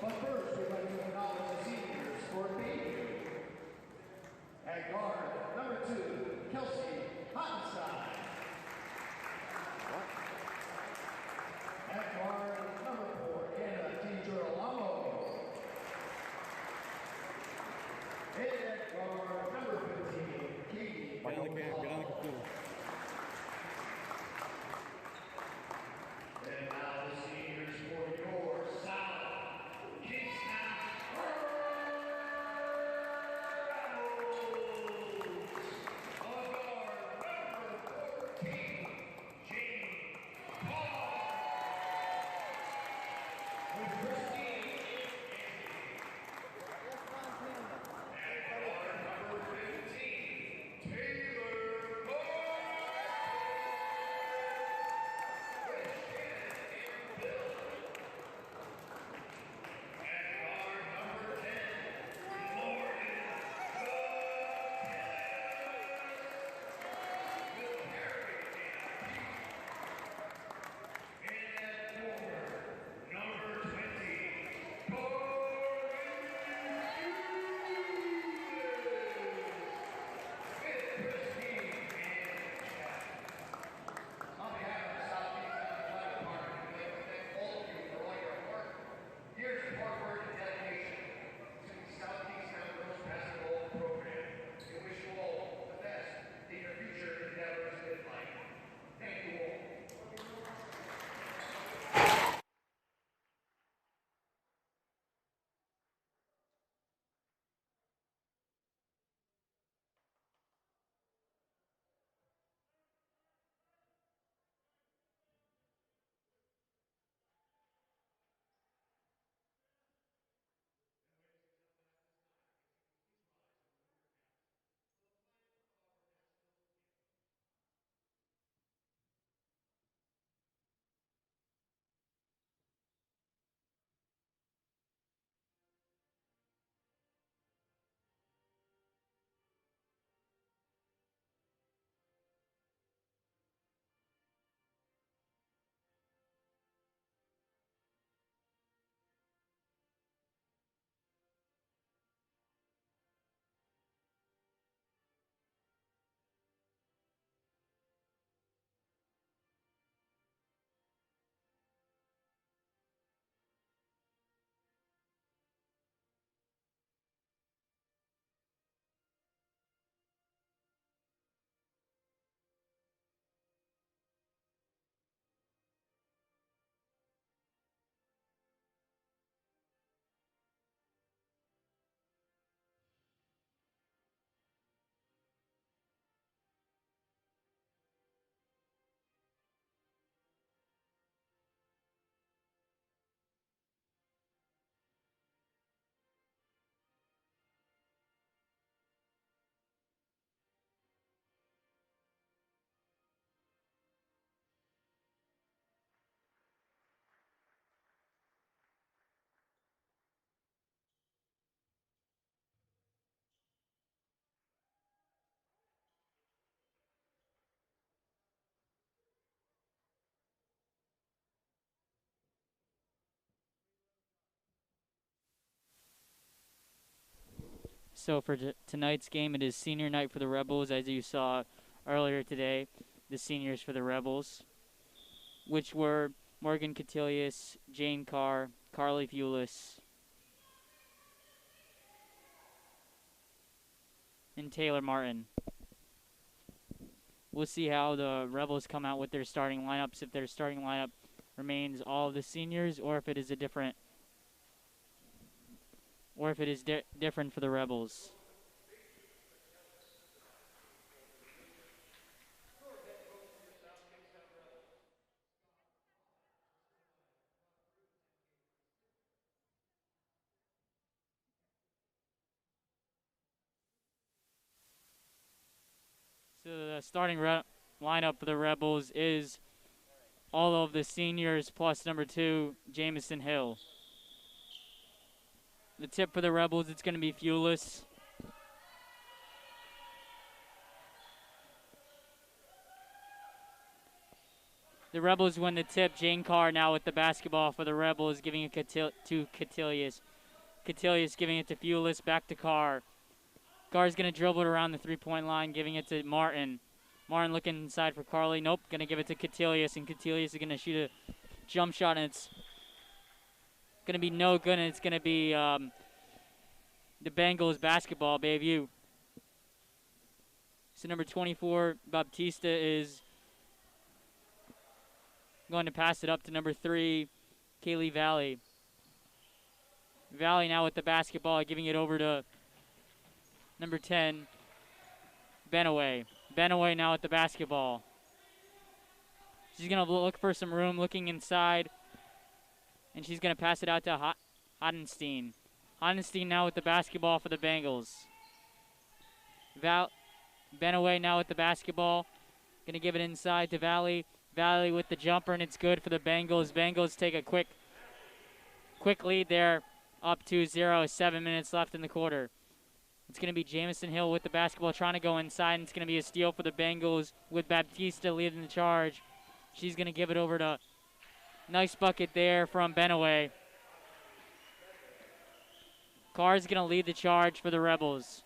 But first, we'd like to acknowledge the seniors for being here. At guard, number 2, Kelsey Hottenstein. At guard, number 4, Anna DiGirolamo. And at guard, number 15, Katie. Get on the computer. And now the seniors for your South Kingstown Rebels. On guard, number 14, Jane Paul. With Christine and guard number 15, Taylor Moore. So for tonight's game, it is senior night for the Rebels, as you saw earlier today. The seniors for the Rebels, which were Morgan Catilius, Jane Carr, Carly Fulis, and Taylor Martin. We'll see how the Rebels come out with their starting lineups, if their starting lineup remains all of the seniors, or if it is a different, or if it is different for the Rebels. So the starting lineup for the Rebels is all of the seniors plus number 2, Jamison Hill. The tip for the Rebels, it's going to be Fulis. The Rebels win the tip. Jane Carr now with the basketball for the Rebels, giving it to Catilius. Catilius giving it to Fulis, back to Carr. Carr's going to dribble it around the three-point line, giving it to Martin. Martin looking inside for Carly. Nope, going to give it to Catilius, and Catilius is going to shoot a jump shot, and it's going to be no good, and it's going to be the Bengals basketball debut. So number 24, Baptista, is going to pass it up to number 3, Kaylee Valley. Valley now with the basketball, giving it over to number 10, Benaway. Benaway now with the basketball. She's going to look for some room, looking inside, and she's going to pass it out to Hodenstein. Hodenstein now with the basketball for the Bengals. Benaway now with the basketball. Going to give it inside to Valley. Valley with the jumper, and it's good for the Bengals. Bengals take a quick lead there, up 2-0, 7 minutes left in the quarter. It's going to be Jamison Hill with the basketball, trying to go inside, and it's going to be a steal for the Bengals with Baptista leading the charge. She's going to give it over to, nice bucket there from Benaway. Carr's going to lead the charge for the Rebels.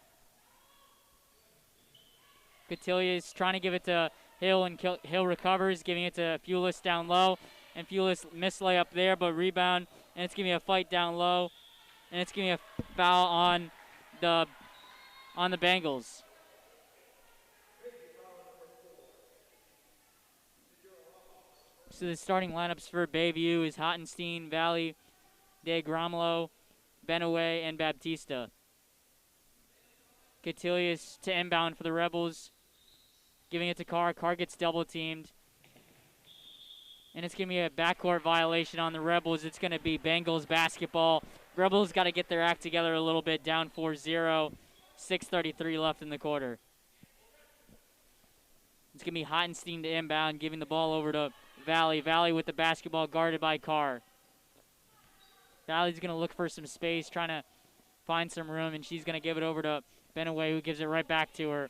Catilius trying to give it to Hill, and Hill recovers, giving it to Fulis down low. And Fulis missed layup there, but rebound, and it's going to be a fight down low. And it's going to be a foul on the Bengals. So the starting lineups for Bayview is Hottenstein, Valley, De Gromlo, Benaway, and Baptista. Catilius to inbound for the Rebels, giving it to Carr. Carr gets double teamed. And it's going to be a backcourt violation on the Rebels. It's going to be Bengals basketball. Rebels got to get their act together a little bit, down 4-0. 6:33 left in the quarter. It's going to be Hottenstein to inbound, giving the ball over to Valley. Valley with the basketball, guarded by Carr. Valley's going to look for some space, trying to find some room, and she's going to give it over to Benaway, who gives it right back to her.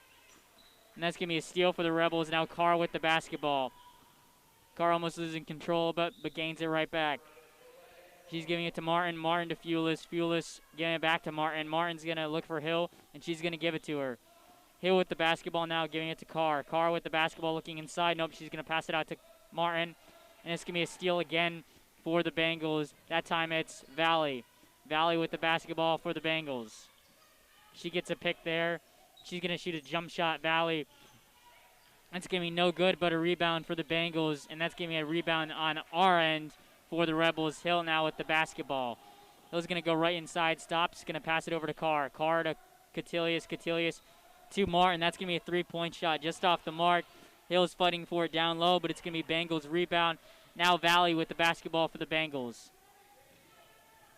And that's going to be a steal for the Rebels. Now Carr with the basketball. Carr almost losing control, but gains it right back. She's giving it to Martin. Martin to Fulis. Fulis giving it back to Martin. Martin's going to look for Hill, and she's going to give it to her. Hill with the basketball now, giving it to Carr. Carr with the basketball, looking inside. Nope, she's going to pass it out to Martin. And it's going to be a steal again for the Bengals. That time it's Valley. Valley with the basketball for the Bengals. She gets a pick there. She's going to shoot a jump shot, Valley. That's going to be no good, but a rebound for the Bengals, and that's going to be a rebound on our end for the Rebels. Hill now with the basketball. Hill's going to go right inside, stops, going to pass it over to Carr. Carr to Catilius. Catilius to Martin. That's going to be a three-point shot just off the mark. Hill's fighting for it down low, but it's going to be Bengals rebound. Now Valley with the basketball for the Bengals.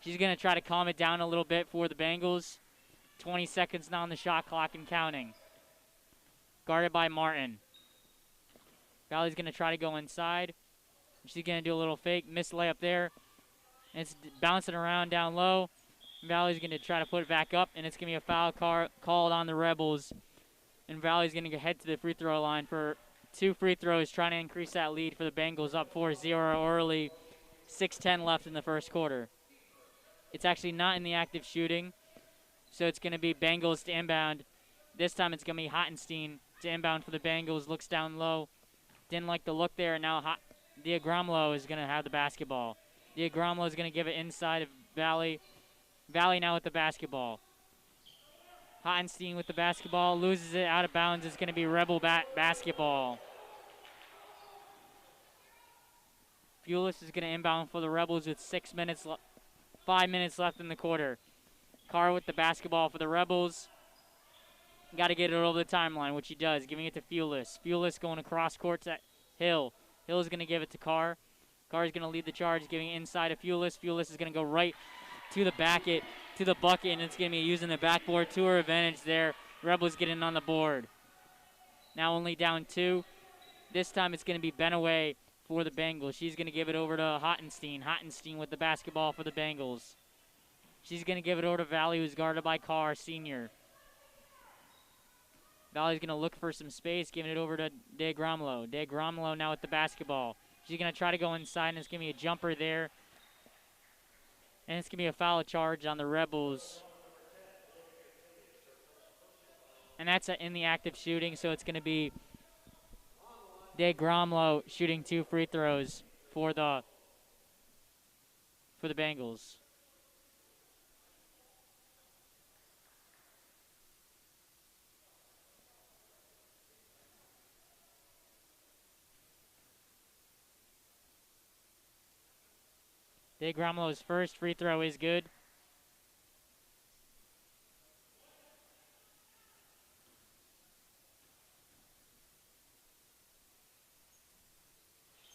She's going to try to calm it down a little bit for the Bengals. 20 seconds now on the shot clock and counting. Guarded by Martin. Valley's going to try to go inside. She's going to do a little fake. Missed layup there. And it's bouncing around down low. Valley's going to try to put it back up, and it's going to be a foul called on the Rebels. And Valley's going to head to the free throw line for 2 free throws, trying to increase that lead for the Bengals, up 4-0 early. 6:10 left in the first quarter. It's actually not in the active shooting, so it's going to be Bengals to inbound. This time it's going to be Hottenstein to inbound for the Bengals. Looks down low. Didn't like the look there, and now Diagromlo is going to have the basketball. Diagromlo is going to give it inside of Valley. Valley now with the basketball. Hottenstein with the basketball. Loses it out of bounds. It's going to be Rebel basketball. Fulis is going to inbound for the Rebels with 5 minutes left in the quarter. Carr with the basketball for the Rebels. Got to get it over the timeline, which he does, giving it to Fulis. Fulis going across court to Hill. Hill is going to give it to Carr. Carr is going to lead the charge, giving it inside of Fulis. Fulis is going to go right to the bucket, and it's going to be using the backboard to her advantage there. Rebels getting on the board. Now only down 2. This time it's going to be Benaway for the Bengals. She's going to give it over to Hottenstein. Hottenstein with the basketball for the Bengals. She's going to give it over to Valley, who's guarded by Carr, senior. Valley's going to look for some space, giving it over to De Gromlo. De Gromlo now with the basketball. She's going to try to go inside, and it's going to be a jumper there. And it's going to be a foul charge on the Rebels. And that's in the active shooting, so it's going to be De Gromlow shooting 2 free throws for the Bengals. De Gromlow's first free throw is good.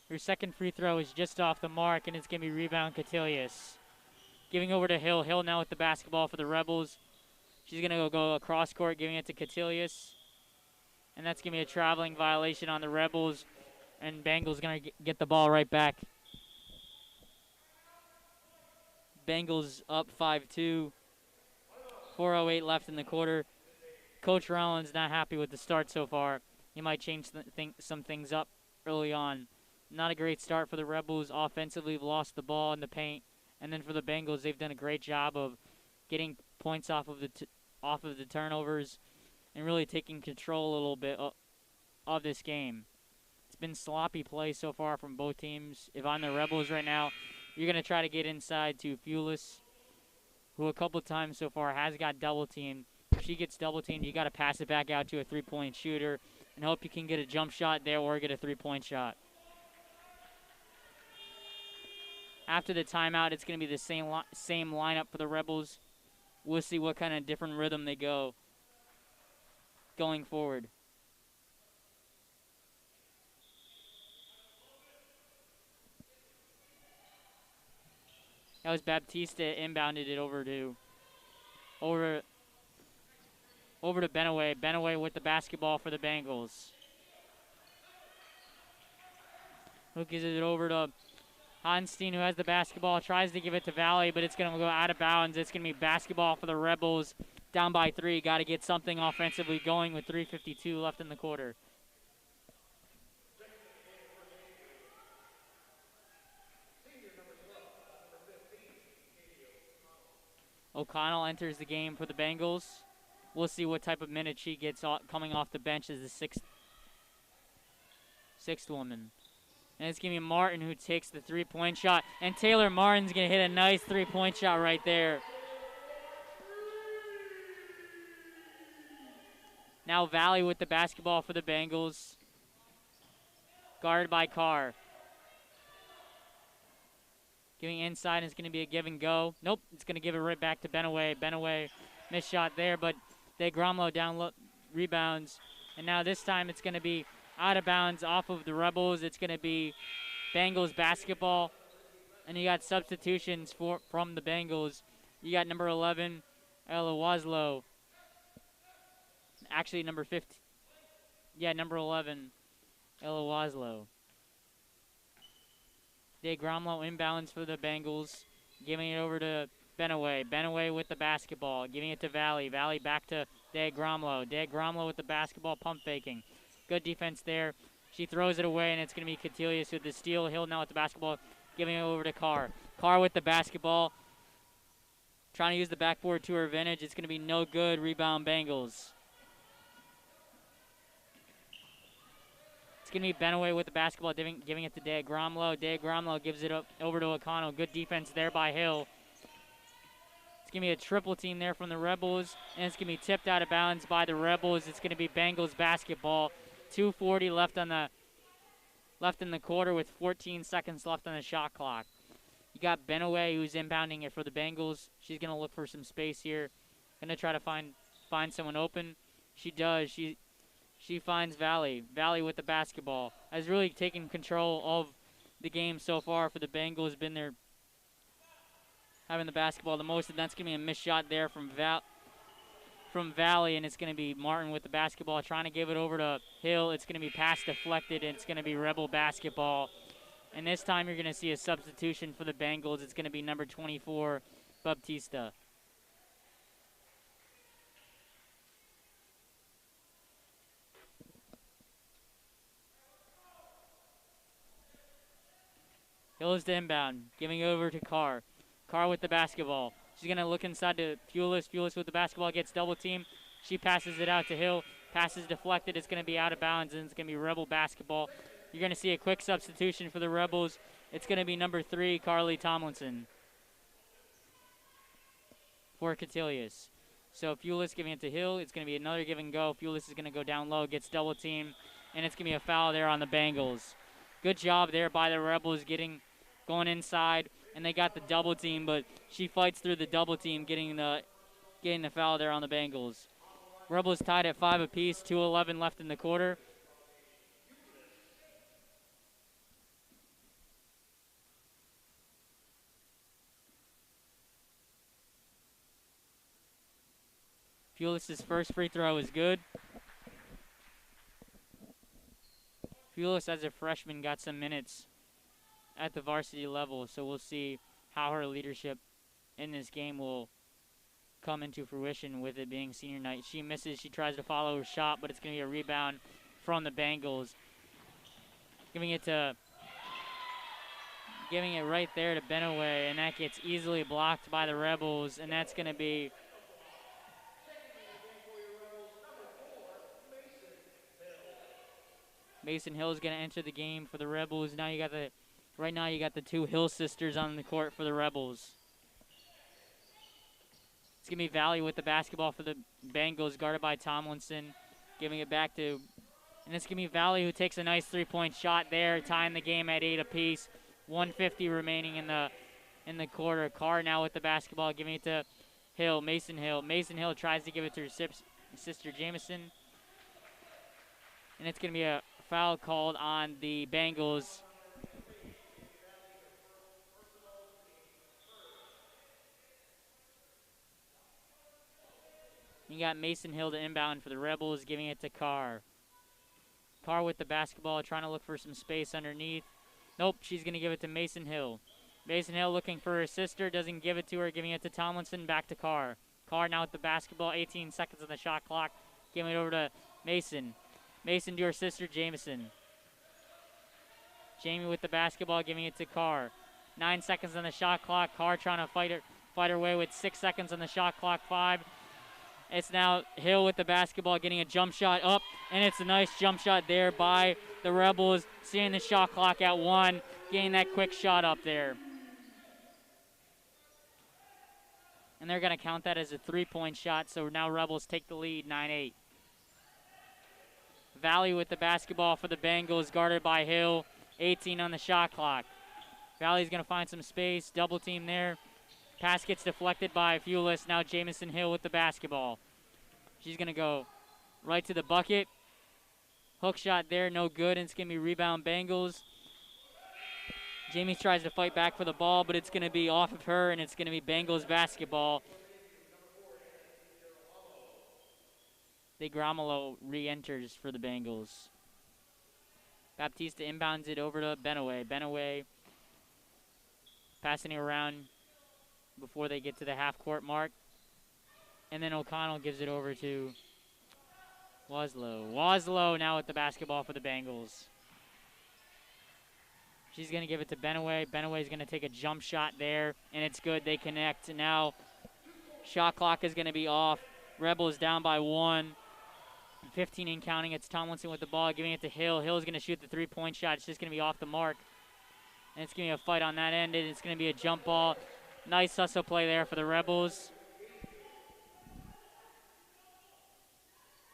Her second free throw is just off the mark, and it's going to be rebound Catilius. Giving over to Hill. Hill now with the basketball for the Rebels. She's going to go across court, giving it to Catilius. And that's going to be a traveling violation on the Rebels. And Bengals going to get the ball right back. Bengals up 5-2. 4:08 left in the quarter. Coach Rollins not happy with the start so far. He might change some things up early on. Not a great start for the Rebels. Offensively, lost the ball in the paint. And then for the Bengals, they've done a great job of getting points off of the turnovers and really taking control a little bit of this game. It's been sloppy play so far from both teams. If I'm the Rebels right now, you're going to try to get inside to Fulis, who a couple times so far has got double-teamed. If she gets double-teamed, you got to pass it back out to a three-point shooter and hope you can get a jump shot there or get a three-point shot. After the timeout, it's going to be the same lineup for the Rebels. We'll see what kind of different rhythm they go going forward. That was Baptista inbounded it over to Benaway. Benaway with the basketball for the Bengals. Who gives it over to Honstein, who has the basketball, tries to give it to Valley, but it's going to go out of bounds. It's going to be basketball for the Rebels, down by 3. Got to get something offensively going with 3:52 left in the quarter. O'Connell enters the game for the Bengals. We'll see what type of minute she gets coming off the bench as the sixth woman. And it's going to be Martin who takes the three-point shot. And Taylor Martin's going to hit a nice three-point shot right there. Now Valley with the basketball for the Bengals. Guarded by Carr. Giving inside, and it's going to be a give and go. Nope, it's going to give it right back to Benaway. Benaway missed shot there, but De Gromlow down rebounds. And now this time it's going to be out of bounds off of the Rebels. It's going to be Bengals basketball. And you got substitutions from the Bengals. You got number 11, Ella Waslow. Actually, number 15. Yeah, number 11, Ella Waslow. De Gromlow inbounds for the Bengals. Giving it over to Benaway. Benaway with the basketball. Giving it to Valley. Valley back to De Gromlow. De Gromlow with the basketball, pump faking. Good defense there. She throws it away, and it's going to be Catilius with the steal. Hill now with the basketball, giving it over to Carr. Carr with the basketball, trying to use the backboard to her advantage. It's going to be no good. Rebound Bengals. It's going to be Benaway with the basketball, giving it to De Gromlow. De Gromlow gives it up over to O'Connell. Good defense there by Hill. It's going to be a triple team there from the Rebels, and it's going to be tipped out of bounds by the Rebels. It's going to be Bengals basketball. 2:40 left in the quarter with 14 seconds left on the shot clock. You got Benaway who's inbounding it for the Bengals. She's going to look for some space here. Going to try to find someone open. She does. She finds Valley. Valley with the basketball. Has really taken control of the game so far for the Bengals. Been there having the basketball the most, and that's going to be a missed shot there from Valley, and it's going to be Martin with the basketball trying to give it over to Hill. It's going to be pass deflected, and it's going to be Rebel basketball. And this time you're going to see a substitution for the Bengals. It's going to be number 24, Baptista. Hill is the inbound, giving over to Carr. Carr with the basketball. She's going to look inside to Pulis. Pulis with the basketball gets double team. She passes it out to Hill. Pass is deflected. It's going to be out of bounds, and it's going to be Rebel basketball. You're going to see a quick substitution for the Rebels. It's going to be number 3, Carly Tomlinson, for Catilius. So Pulis giving it to Hill. It's going to be another give and go. Pulis is going to go down low, gets double team, and it's going to be a foul there on the Bengals. Good job there by the Rebels going inside, and they got the double team, but she fights through the double team, getting the foul there on the Bengals. Rebels tied at 5 apiece, 2:11 left in the quarter. Pulis' first free throw is good. Pulis, as a freshman, got some minutes at the varsity level, so we'll see how her leadership in this game will come into fruition with it being senior night. She misses. She tries to follow her shot, but it's going to be a rebound from the Bengals. Giving it right there to Benaway, and that gets easily blocked by the Rebels, and that's going to be Mason Hill is going to enter the game for the Rebels. Right now you got the 2 Hill sisters on the court for the Rebels. It's going to be Valley with the basketball for the Bengals, guarded by Tomlinson. Giving it back to, and it's going to be Valley who takes a nice 3-point shot there, tying the game at 8 apiece. 1:50 remaining in the quarter. Carr now with the basketball, giving it to Hill, Mason Hill. Mason Hill tries to give it to her sister Jameson. And it's going to be a foul called on the Bengals. You got Mason Hill to inbound for the Rebels, giving it to Carr. Carr with the basketball, trying to look for some space underneath. Nope, she's going to give it to Mason Hill. Mason Hill looking for her sister, doesn't give it to her, giving it to Tomlinson, back to Carr. Carr now with the basketball, 18 seconds on the shot clock, giving it over to Mason. Mason to her sister, Jameson. Jamie with the basketball, giving it to Carr. 9 seconds on the shot clock. Carr trying to fight her way with 6 seconds on the shot clock, 5. It's now Hill with the basketball, getting a jump shot up, and it's a nice jump shot there by the Rebels, seeing the shot clock at 1, getting that quick shot up there. And they're going to count that as a 3-point shot, so now Rebels take the lead, 9-8. Valley with the basketball for the Bengals, guarded by Hill, 18 on the shot clock. Valley's going to find some space, double team there. Pass gets deflected by Pulis. Now Jamison Hill with the basketball. She's going to go right to the bucket. Hook shot there, no good, and it's going to be rebound Bengals. Jamie tries to fight back for the ball, but it's going to be off of her, and it's going to be Bengals basketball. DeGramolo re-enters for the Bengals. Baptista inbounds it over to Benaway. Benaway passing it around before they get to the half-court mark. And then O'Connell gives it over to Waslow. Waslow now with the basketball for the Bengals. She's going to give it to Benaway. Benaway's going to take a jump shot there, and it's good. They connect. And now shot clock is going to be off. Rebels down by 1. 15 and counting. It's Tomlinson with the ball, giving it to Hill. Hill's going to shoot the 3-point shot. It's just going to be off the mark. And it's going to be a fight on that end, and it's going to be a jump ball. Nice hustle play there for the Rebels.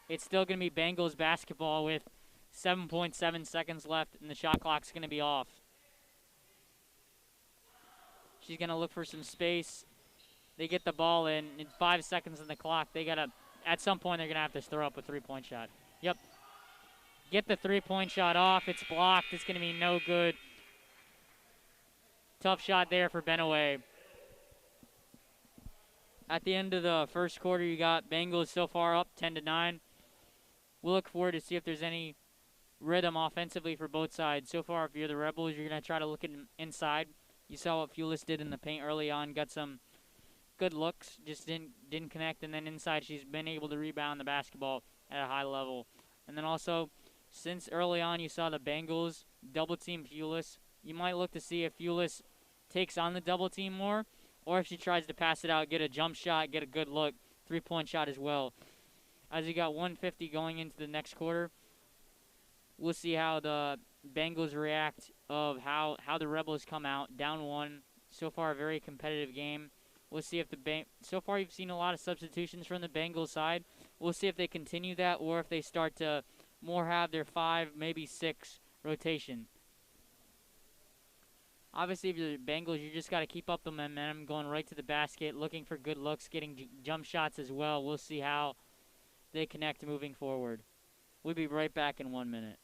It's still going to be Bengals basketball with 7.7 seconds left, and the shot clock's going to be off. She's going to look for some space. They get the ball in 5 seconds on the clock. They got to, at some point, they're going to have to throw up a 3-point shot. Yep. Get the 3-point shot off. It's blocked. It's going to be no good. Tough shot there for Benaway. At the end of the first quarter, you got Bengals so far up 10-9. We'll look forward to see if there's any rhythm offensively for both sides. So far, if you're the Rebels, you're going to try to look inside. You saw what Pulis did in the paint early on. Got some good looks, just didn't connect. And then inside, she's been able to rebound the basketball at a high level. And then also, since early on, you saw the Bengals double-team Pulis. you might look to see if Fulis takes on the double team more, or if she tries to pass it out, get a jump shot, get a good look, three-point shot as well. As you got 150 going into the next quarter, we'll see how the Bengals react of how the Rebels come out down one. So far, a very competitive game. We'll see if so far you've seen a lot of substitutions from the Bengals side. We'll see if they continue that or if they start to more have their 5, maybe 6 rotation. Obviously, if you're the Bengals, you just got to keep up the momentum, going right to the basket, looking for good looks, getting jump shots as well. We'll see how they connect moving forward. We'll be right back in 1 minute.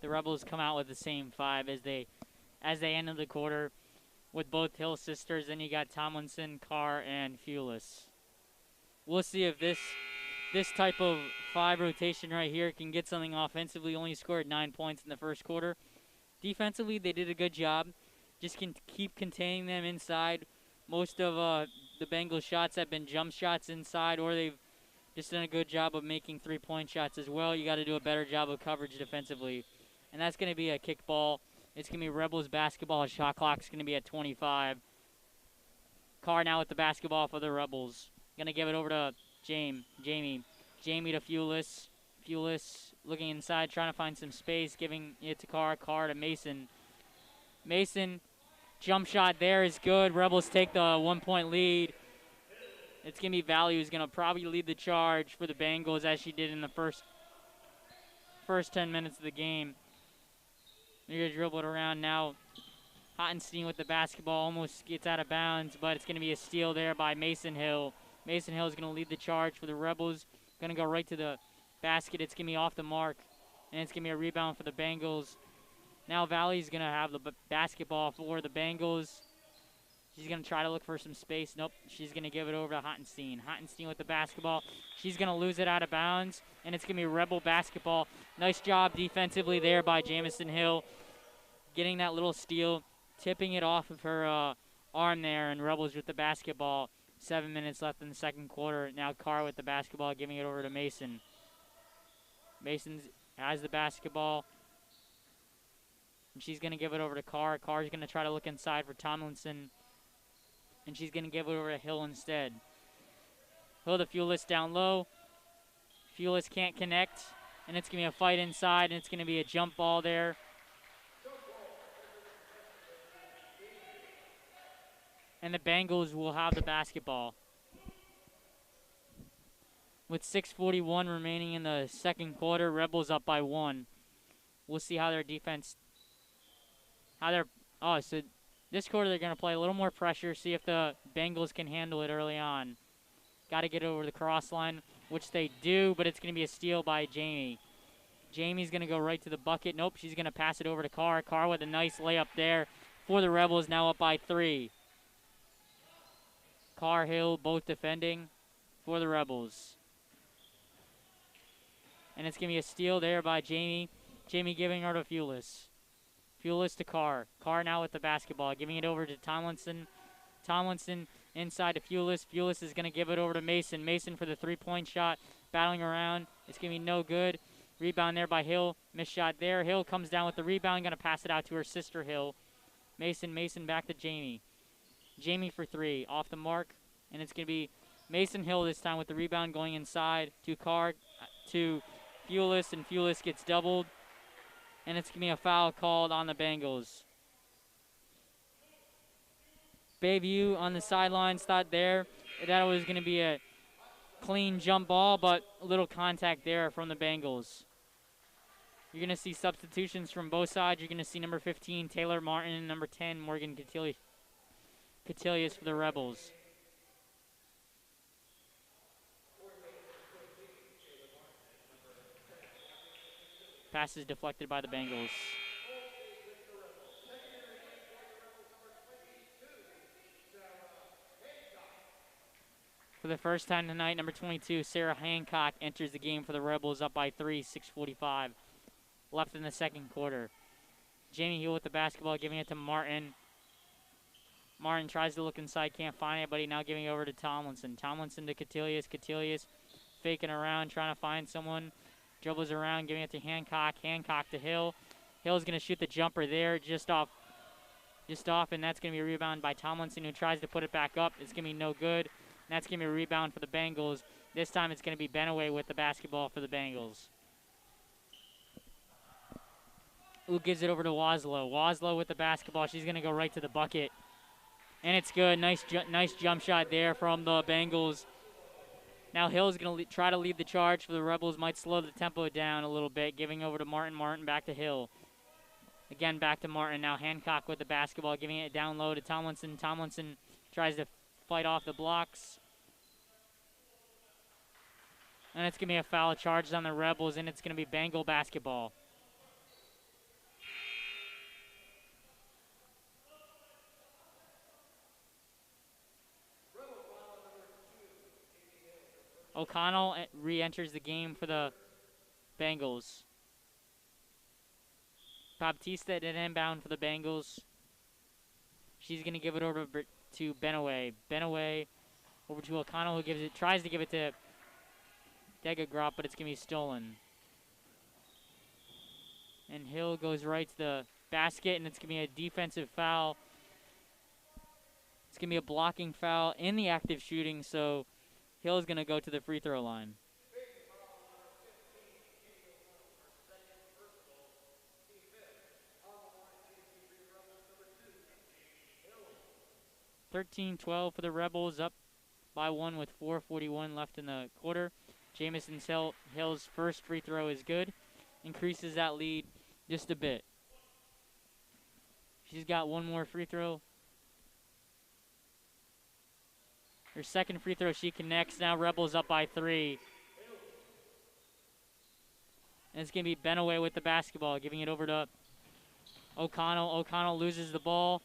The Rebels come out with the same 5 as they ended the quarter with both Hill sisters. Then you got Tomlinson, Carr, and Fulis. We'll see if this type of 5 rotation right here can get something offensively. Only scored 9 points in the first quarter. Defensively, they did a good job. Just can keep containing them inside. Most of the Bengals shots have been jump shots inside, or they've just done a good job of making 3-point shots as well. You got to do a better job of coverage defensively. And that's going to be a kickball. It's going to be Rebels basketball. Shot clock's going to be at 25. Carr now with the basketball for the Rebels. Going to give it over to Jamie. Jamie to Fulis. Fulis looking inside, trying to find some space, giving it to Carr. Carr to Mason. Mason, jump shot there is good. Rebels take the 1-point lead. It's going to be Valley who's going to probably lead the charge for the Bengals as she did in the first 10 minutes of the game. They're going to dribble it around now. Hottenstein with the basketball almost gets out of bounds, but it's going to be a steal there by Mason Hill. Mason Hill is going to lead the charge for the Rebels. Going to go right to the basket. It's going to be off the mark, and it's going to be a rebound for the Bengals. Now Valley's going to have the basketball for the Bengals. She's going to try to look for some space. Nope, she's going to give it over to Hottenstein. Hottenstein with the basketball. She's going to lose it out of bounds, and it's going to be Rebel basketball. Nice job defensively there by Jamison Hill, getting that little steal, tipping it off of her arm there, and Rebels with the basketball. 7 minutes left in the second quarter. Now Carr with the basketball, giving it over to Mason. Mason has the basketball, and she's going to give it over to Carr. Carr's going to try to look inside for Tomlinson, and she's going to give it over to Hill instead. Hill to Fulis down low. Fulis can't connect, and it's going to be a fight inside, and it's going to be a jump ball there. And the Bengals will have the basketball. With 6:41 remaining in the second quarter, Rebels up by 1. We'll see how their defense, so this quarter they're going to play a little more pressure, see if the Bengals can handle it early on. Got to get over the cross line, which they do, but it's going to be a steal by Jamie. Jamie's going to go right to the bucket. Nope, she's going to pass it over to Carr. Carr with a nice layup there for the Rebels, now up by 3. Carr, Hill, both defending for the Rebels. And it's going to be a steal there by Jamie. Jamie giving her to Fulis. Fulis to Carr. Carr now with the basketball, giving it over to Tomlinson. Tomlinson inside to Fulis. Fulis is going to give it over to Mason. Mason for the 3-point shot, battling around. It's going to be no good. Rebound there by Hill. Missed shot there. Hill comes down with the rebound, going to pass it out to her sister Hill. Mason back to Jamie. Jamie for 3, off the mark. And it's going to be Mason Hill this time with the rebound going inside to Fulis, and Fulis gets doubled. And it's going to be a foul called on the Bengals. Bayview on the sidelines thought there that it was going to be a clean jump ball, but a little contact there from the Bengals. You're going to see substitutions from both sides. You're going to see number 15, Taylor Martin, and number 10, Morgan Catilius for the Rebels. Pass is deflected by the Bengals. For the first time tonight, number 22, Sarah Hancock enters the game for the Rebels, up by 3, 6:45 left in the second quarter. Jamie Hill with the basketball, giving it to Martin. Martin tries to look inside, can't find it, but he now giving it over to Tomlinson. Tomlinson to Catilius. Catilius faking around, trying to find someone. Dribbles around, giving it to Hancock. Hancock to Hill. Hill's going to shoot the jumper there, just off, and that's going to be a rebound by Tomlinson, who tries to put it back up. It's going to be no good. And that's going to be a rebound for the Bengals. This time it's going to be Benaway with the basketball for the Bengals. Who gives it over to Waslow. Waslow with the basketball. She's going to go right to the bucket. And it's good. Nice jump shot there from the Bengals. Now Hill's going to try to lead the charge for the Rebels. Might slow the tempo down a little bit. Giving over to Martin. Martin back to Hill. Again, back to Martin. Now Hancock with the basketball. Giving it down low to Tomlinson. Tomlinson tries to fight off the blocks. And it's going to be a foul charged on the Rebels, and it's going to be Bengal basketball. O'Connell re-enters the game for the Bengals. Baptista did inbound for the Bengals. She's going to give it over to Benaway. Benaway over to O'Connell, who tries to give it to Degagrop, but it's going to be stolen. And Hill goes right to the basket, and it's going to be a defensive foul. It's going to be a blocking foul in the active shooting, so Hill's going to go to the free throw line. (13-12) for the Rebels, up by 1 with 4:41 left in the quarter. Jamison Hill's first free throw is good. Increases that lead just a bit. She's got one more free throw. Her second free throw, she connects. Now Rebels up by 3. And it's going to be Benaway with the basketball, giving it over to O'Connell. O'Connell loses the ball.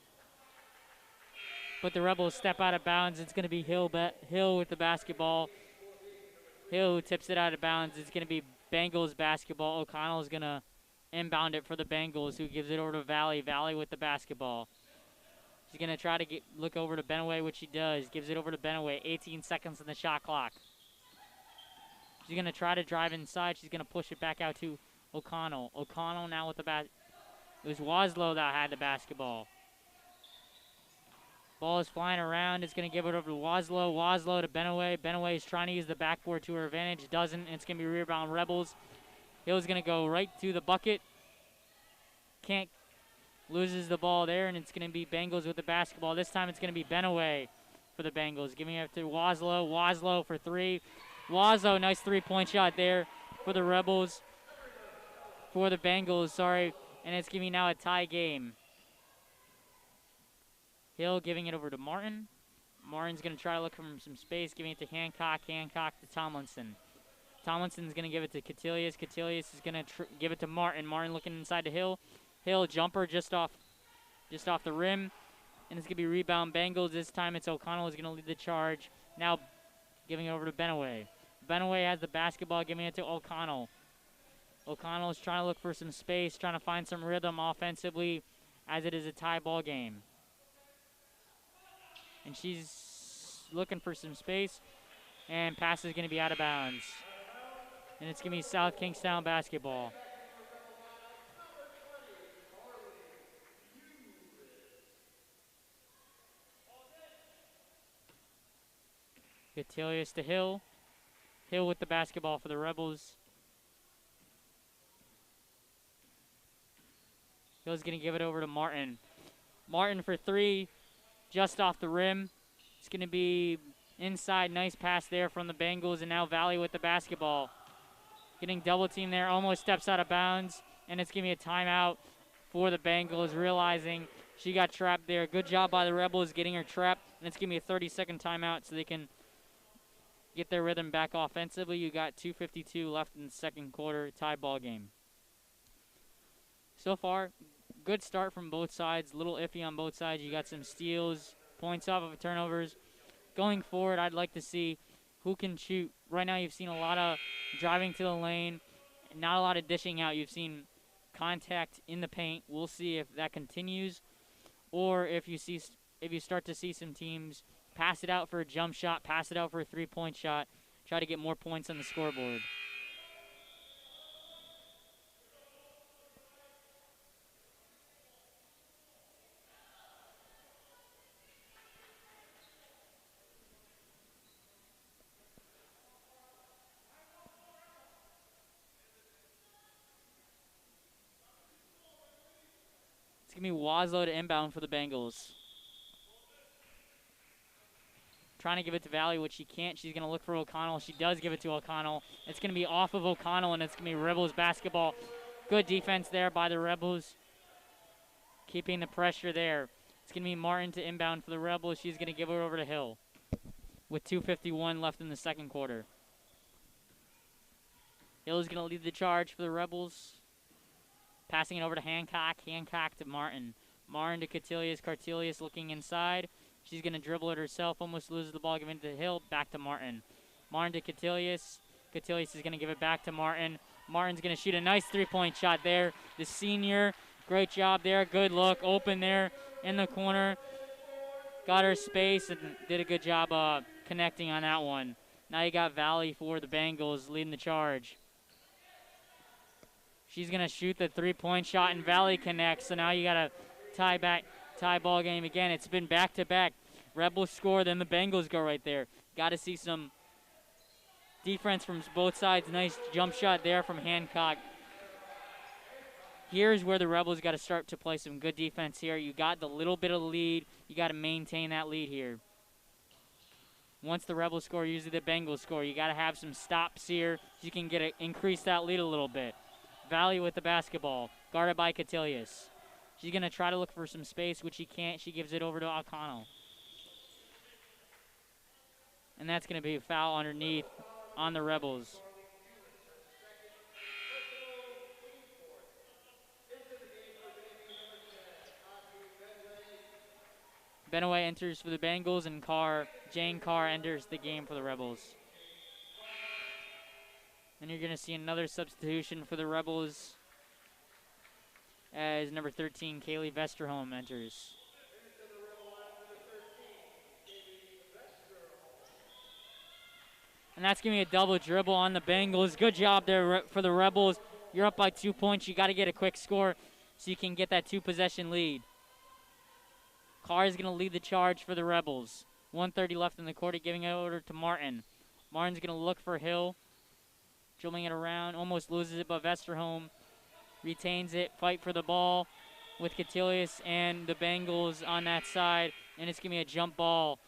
But the Rebels step out of bounds. It's going to be Hill with the basketball. Hill tips it out of bounds. It's going to be Bengals basketball. O'Connell is going to inbound it for the Bengals, who gives it over to Valley. Valley with the basketball. She's going to try to look over to Benaway, which she does. Gives it over to Benaway. 18 seconds on the shot clock. She's going to try to drive inside. She's going to push it back out to O'Connell. O'Connell now with the it was Waslow that had the basketball. Ball is flying around. It's going to give it over to Waslow. Waslow to Benaway. Benaway is trying to use the backboard to her advantage. Doesn't. It's going to be rebound Rebels. Hill's going to go right to the bucket. Can't. Loses the ball there, and it's going to be Bengals with the basketball. This time it's going to be Benaway for the Bengals. Giving it to Waslow. Waslow for 3. Waslow, nice three-point shot there for the Rebels. For the Bengals, sorry. And it's giving now a tie game. Hill giving it over to Martin. Martin's going to try to look for some space, giving it to Hancock. Hancock to Tomlinson. Tomlinson's going to give it to Catilius. Catilius is going to give it to Martin. Martin looking inside to Hill. Hill jumper just off the rim. And it's going to be rebound Bengals. This time it's O'Connell who's going to lead the charge. Now giving it over to Benaway. Benaway has the basketball, giving it to O'Connell. O'Connell is trying to look for some space, trying to find some rhythm offensively, as it is a tie ball game. And she's looking for some space, and pass is going to be out of bounds. And it's going to be South Kingstown basketball. Catilius to Hill. Hill with the basketball for the Rebels. Hill's going to give it over to Martin. Martin for three, just off the rim. It's going to be inside. Nice pass there from the Bengals, and now Valley with the basketball. Getting double teamed there, almost steps out of bounds, and it's going to be a timeout for the Bengals, realizing she got trapped there. Good job by the Rebels getting her trapped, and it's going to be a 30-second timeout so they can get their rhythm back offensively. You got 2:52 left in the second quarter, tie ball game. So far, good start from both sides. A little iffy on both sides. You got some steals, points off of turnovers. Going forward, I'd like to see who can shoot. Right now, you've seen a lot of driving to the lane, not a lot of dishing out. You've seen contact in the paint. We'll see if that continues, or if you start to see some teams pass it out for a jump shot, pass it out for a three-point shot, try to get more points on the scoreboard. It's going to be Waslow to inbound for the Bengals. Trying to give it to Valley, which she can't. She's going to look for O'Connell. She does give it to O'Connell. It's going to be off of O'Connell, and it's going to be Rebels basketball. Good defense there by the Rebels, keeping the pressure there. It's going to be Martin to inbound for the Rebels. She's going to give it over to Hill with 2:51 left in the second quarter. Hill is going to lead the charge for the Rebels. Passing it over to Hancock. Hancock to Martin. Martin to Catilius. Cartelius looking inside. She's going to dribble it herself. Almost loses the ball. Giving it to Hill. Back to Martin. Martin to Catilius. Catilius is going to give it back to Martin. Martin's going to shoot a nice three-point shot there. The senior, great job there. Good look. Open there in the corner. Got her space and did a good job connecting on that one. Now you got Valley for the Bengals leading the charge. She's going to shoot the three-point shot, and Valley connects. So now you got a tie ball game again. It's been back-to-back. Rebels score, then the Bengals go right there. Got to see some defense from both sides. Nice jump shot there from Hancock. Here's where the Rebels got to start to play some good defense here. You got the little bit of lead. You got to maintain that lead here. Once the Rebels score, usually the Bengals score. You got to have some stops here so you can increase that lead a little bit. Valley with the basketball, guarded by Catilius. She's going to try to look for some space, which she can't. She gives it over to O'Connell. And that's going to be a foul underneath on the Rebels. Benaway enters for the Bengals, and Jane Carr enters the game for the Rebels. And you're going to see another substitution for the Rebels as number 13, Kaylee Vesterholm, enters. And that's going to be a double dribble on the Bengals. Good job there for the Rebels. You're up by 2 points. You got to get a quick score so you can get that two-possession lead. Carr is going to lead the charge for the Rebels. 1:30 left in the quarter, giving it over to Martin. Martin's going to look for Hill. Dribbling it around, almost loses it, but Vesterholm retains it. Fight for the ball with Catilius and the Bengals on that side, and it's going to be a jump ball.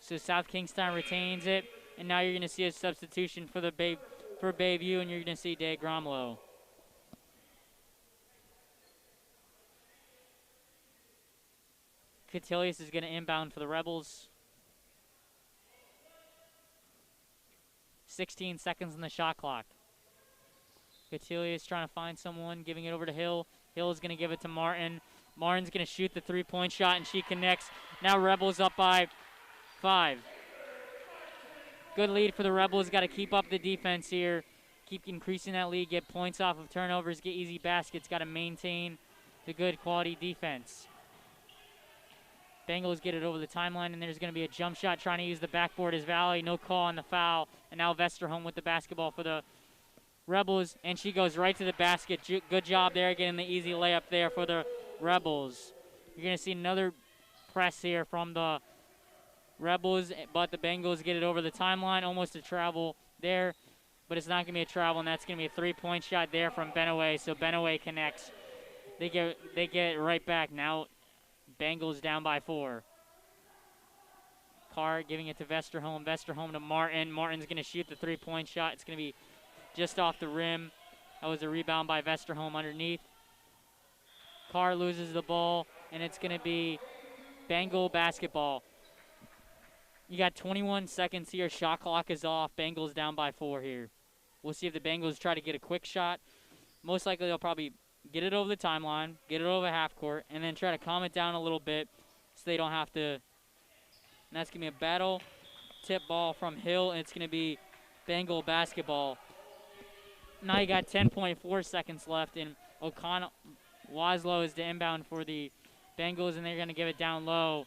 So South Kingstown retains it, and now you're going to see a substitution for Bayview, and you're going to see Day Gromlow. Catilius is going to inbound for the Rebels. 16 seconds on the shot clock. Catilius trying to find someone, giving it over to Hill. Hill is going to give it to Martin. Martin's going to shoot the three-point shot, and she connects. Now Rebels up by 5. Good lead for the Rebels. Got to keep up the defense here. Keep increasing that lead. Get points off of turnovers. Get easy baskets. Got to maintain the good quality defense. Bengals get it over the timeline, and there's going to be a jump shot trying to use the backboard as Valley. No call on the foul. And now Vesterholm with the basketball for the Rebels, and she goes right to the basket. Good job there, getting the easy layup there for the Rebels. You're going to see another press here from the Rebels, but the Bengals get it over the timeline, almost a travel there, but it's not going to be a travel, and that's going to be a three-point shot there from Benaway, so Benaway connects. They get it right back. Now Bengals down by 4. Carr giving it to Vesterholm. Vesterholm to Martin. Martin's going to shoot the three-point shot. It's going to be just off the rim. That was a rebound by Vesterholm underneath. Carr loses the ball, and it's going to be Bengal basketball. You got 21 seconds here. Shot clock is off. Bengals down by 4 here. We'll see if the Bengals try to get a quick shot. Most likely they'll probably get it over the timeline, get it over half court, and then try to calm it down a little bit so they don't have to. And that's going to be a battle tip ball from Hill, and it's going to be Bengal basketball. Now you got 10.4 seconds left, and Waslow is the inbound for the Bengals, and they're going to give it down low.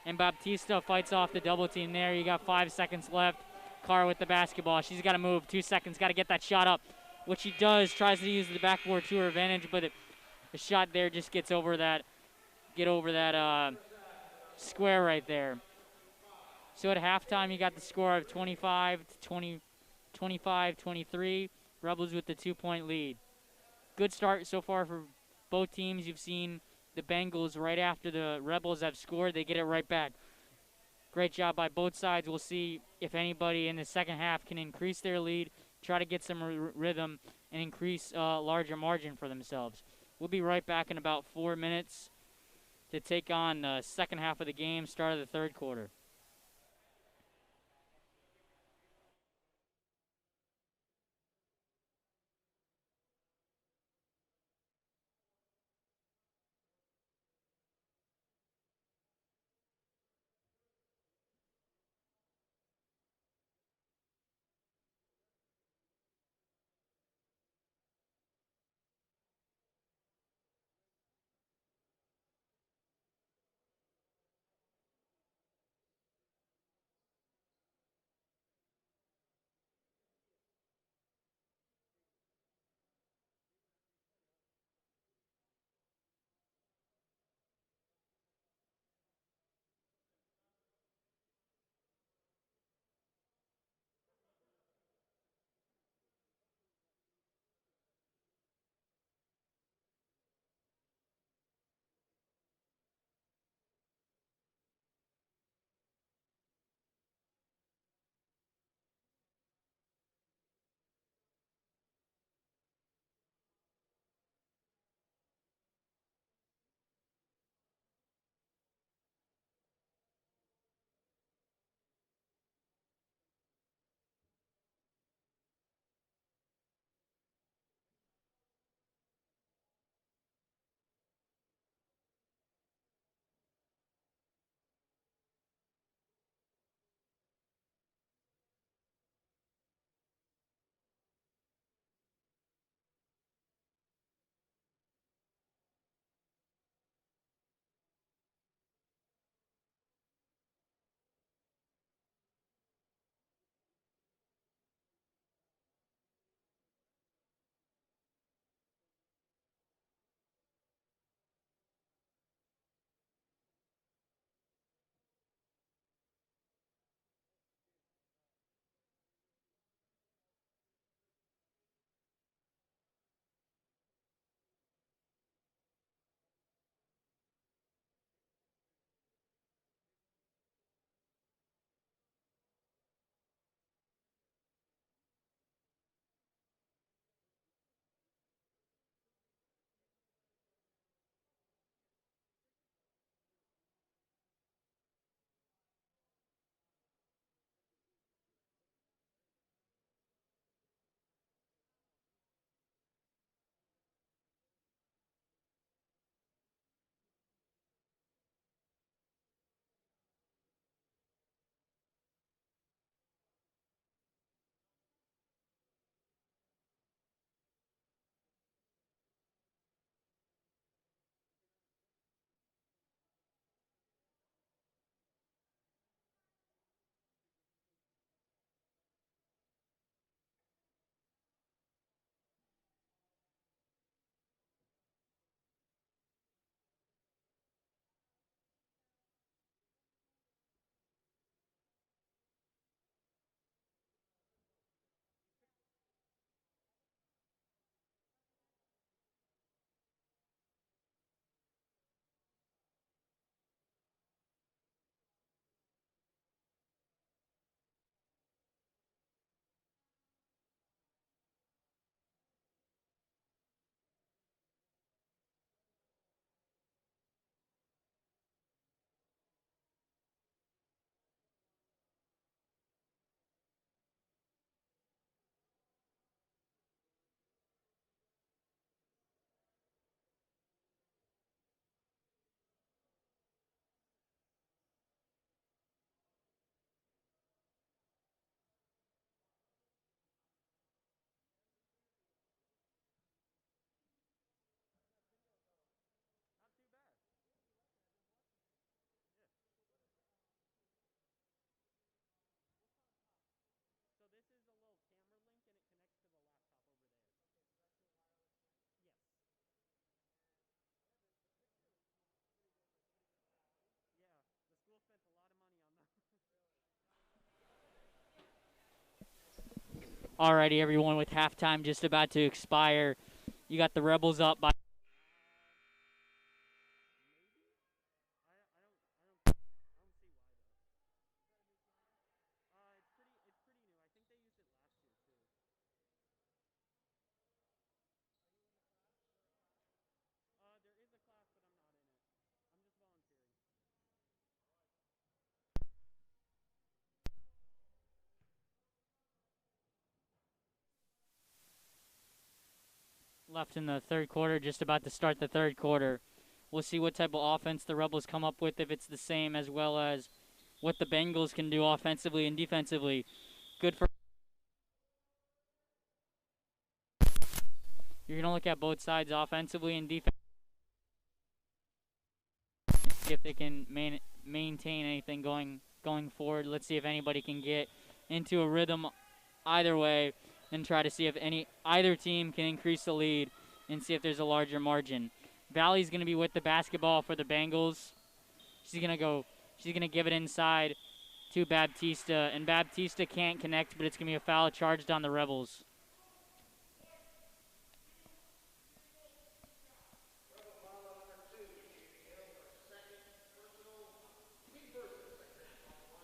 And Baptista fights off the double team there. You got 5 seconds left. Carr with the basketball. She's got to move. 2 seconds. Got to get that shot up. What she does, tries to use the backboard to her advantage, but the shot there just gets over that, square right there. So at halftime, you got the score of 25-23. Rebels with the 2-point lead. Good start so far for both teams. You've seen the Bengals right after the Rebels have scored. They get it right back. Great job by both sides. We'll see if anybody in the second half can increase their lead, try to get some rhythm, and increase a larger margin for themselves. We'll be right back in about 4 minutes to take on the second half of the game, start of the third quarter. Alrighty, everyone, with halftime just about to expire, you got the Rebels up by. Left in the third quarter, just about to start the third quarter. We'll see what type of offense the Rebels come up with, if it's the same, as well as what the Bengals can do offensively and defensively. Good for. You're going to look at both sides offensively and defensively. See if they can maintain anything going forward. Let's see if anybody can get into a rhythm either way, and try to see if either team can increase the lead and see if there's a larger margin. Valley's going to be with the basketball for the Bengals. She's going to give it inside to Baptista, and Baptista can't connect, but it's going to be a foul charged on the Rebels.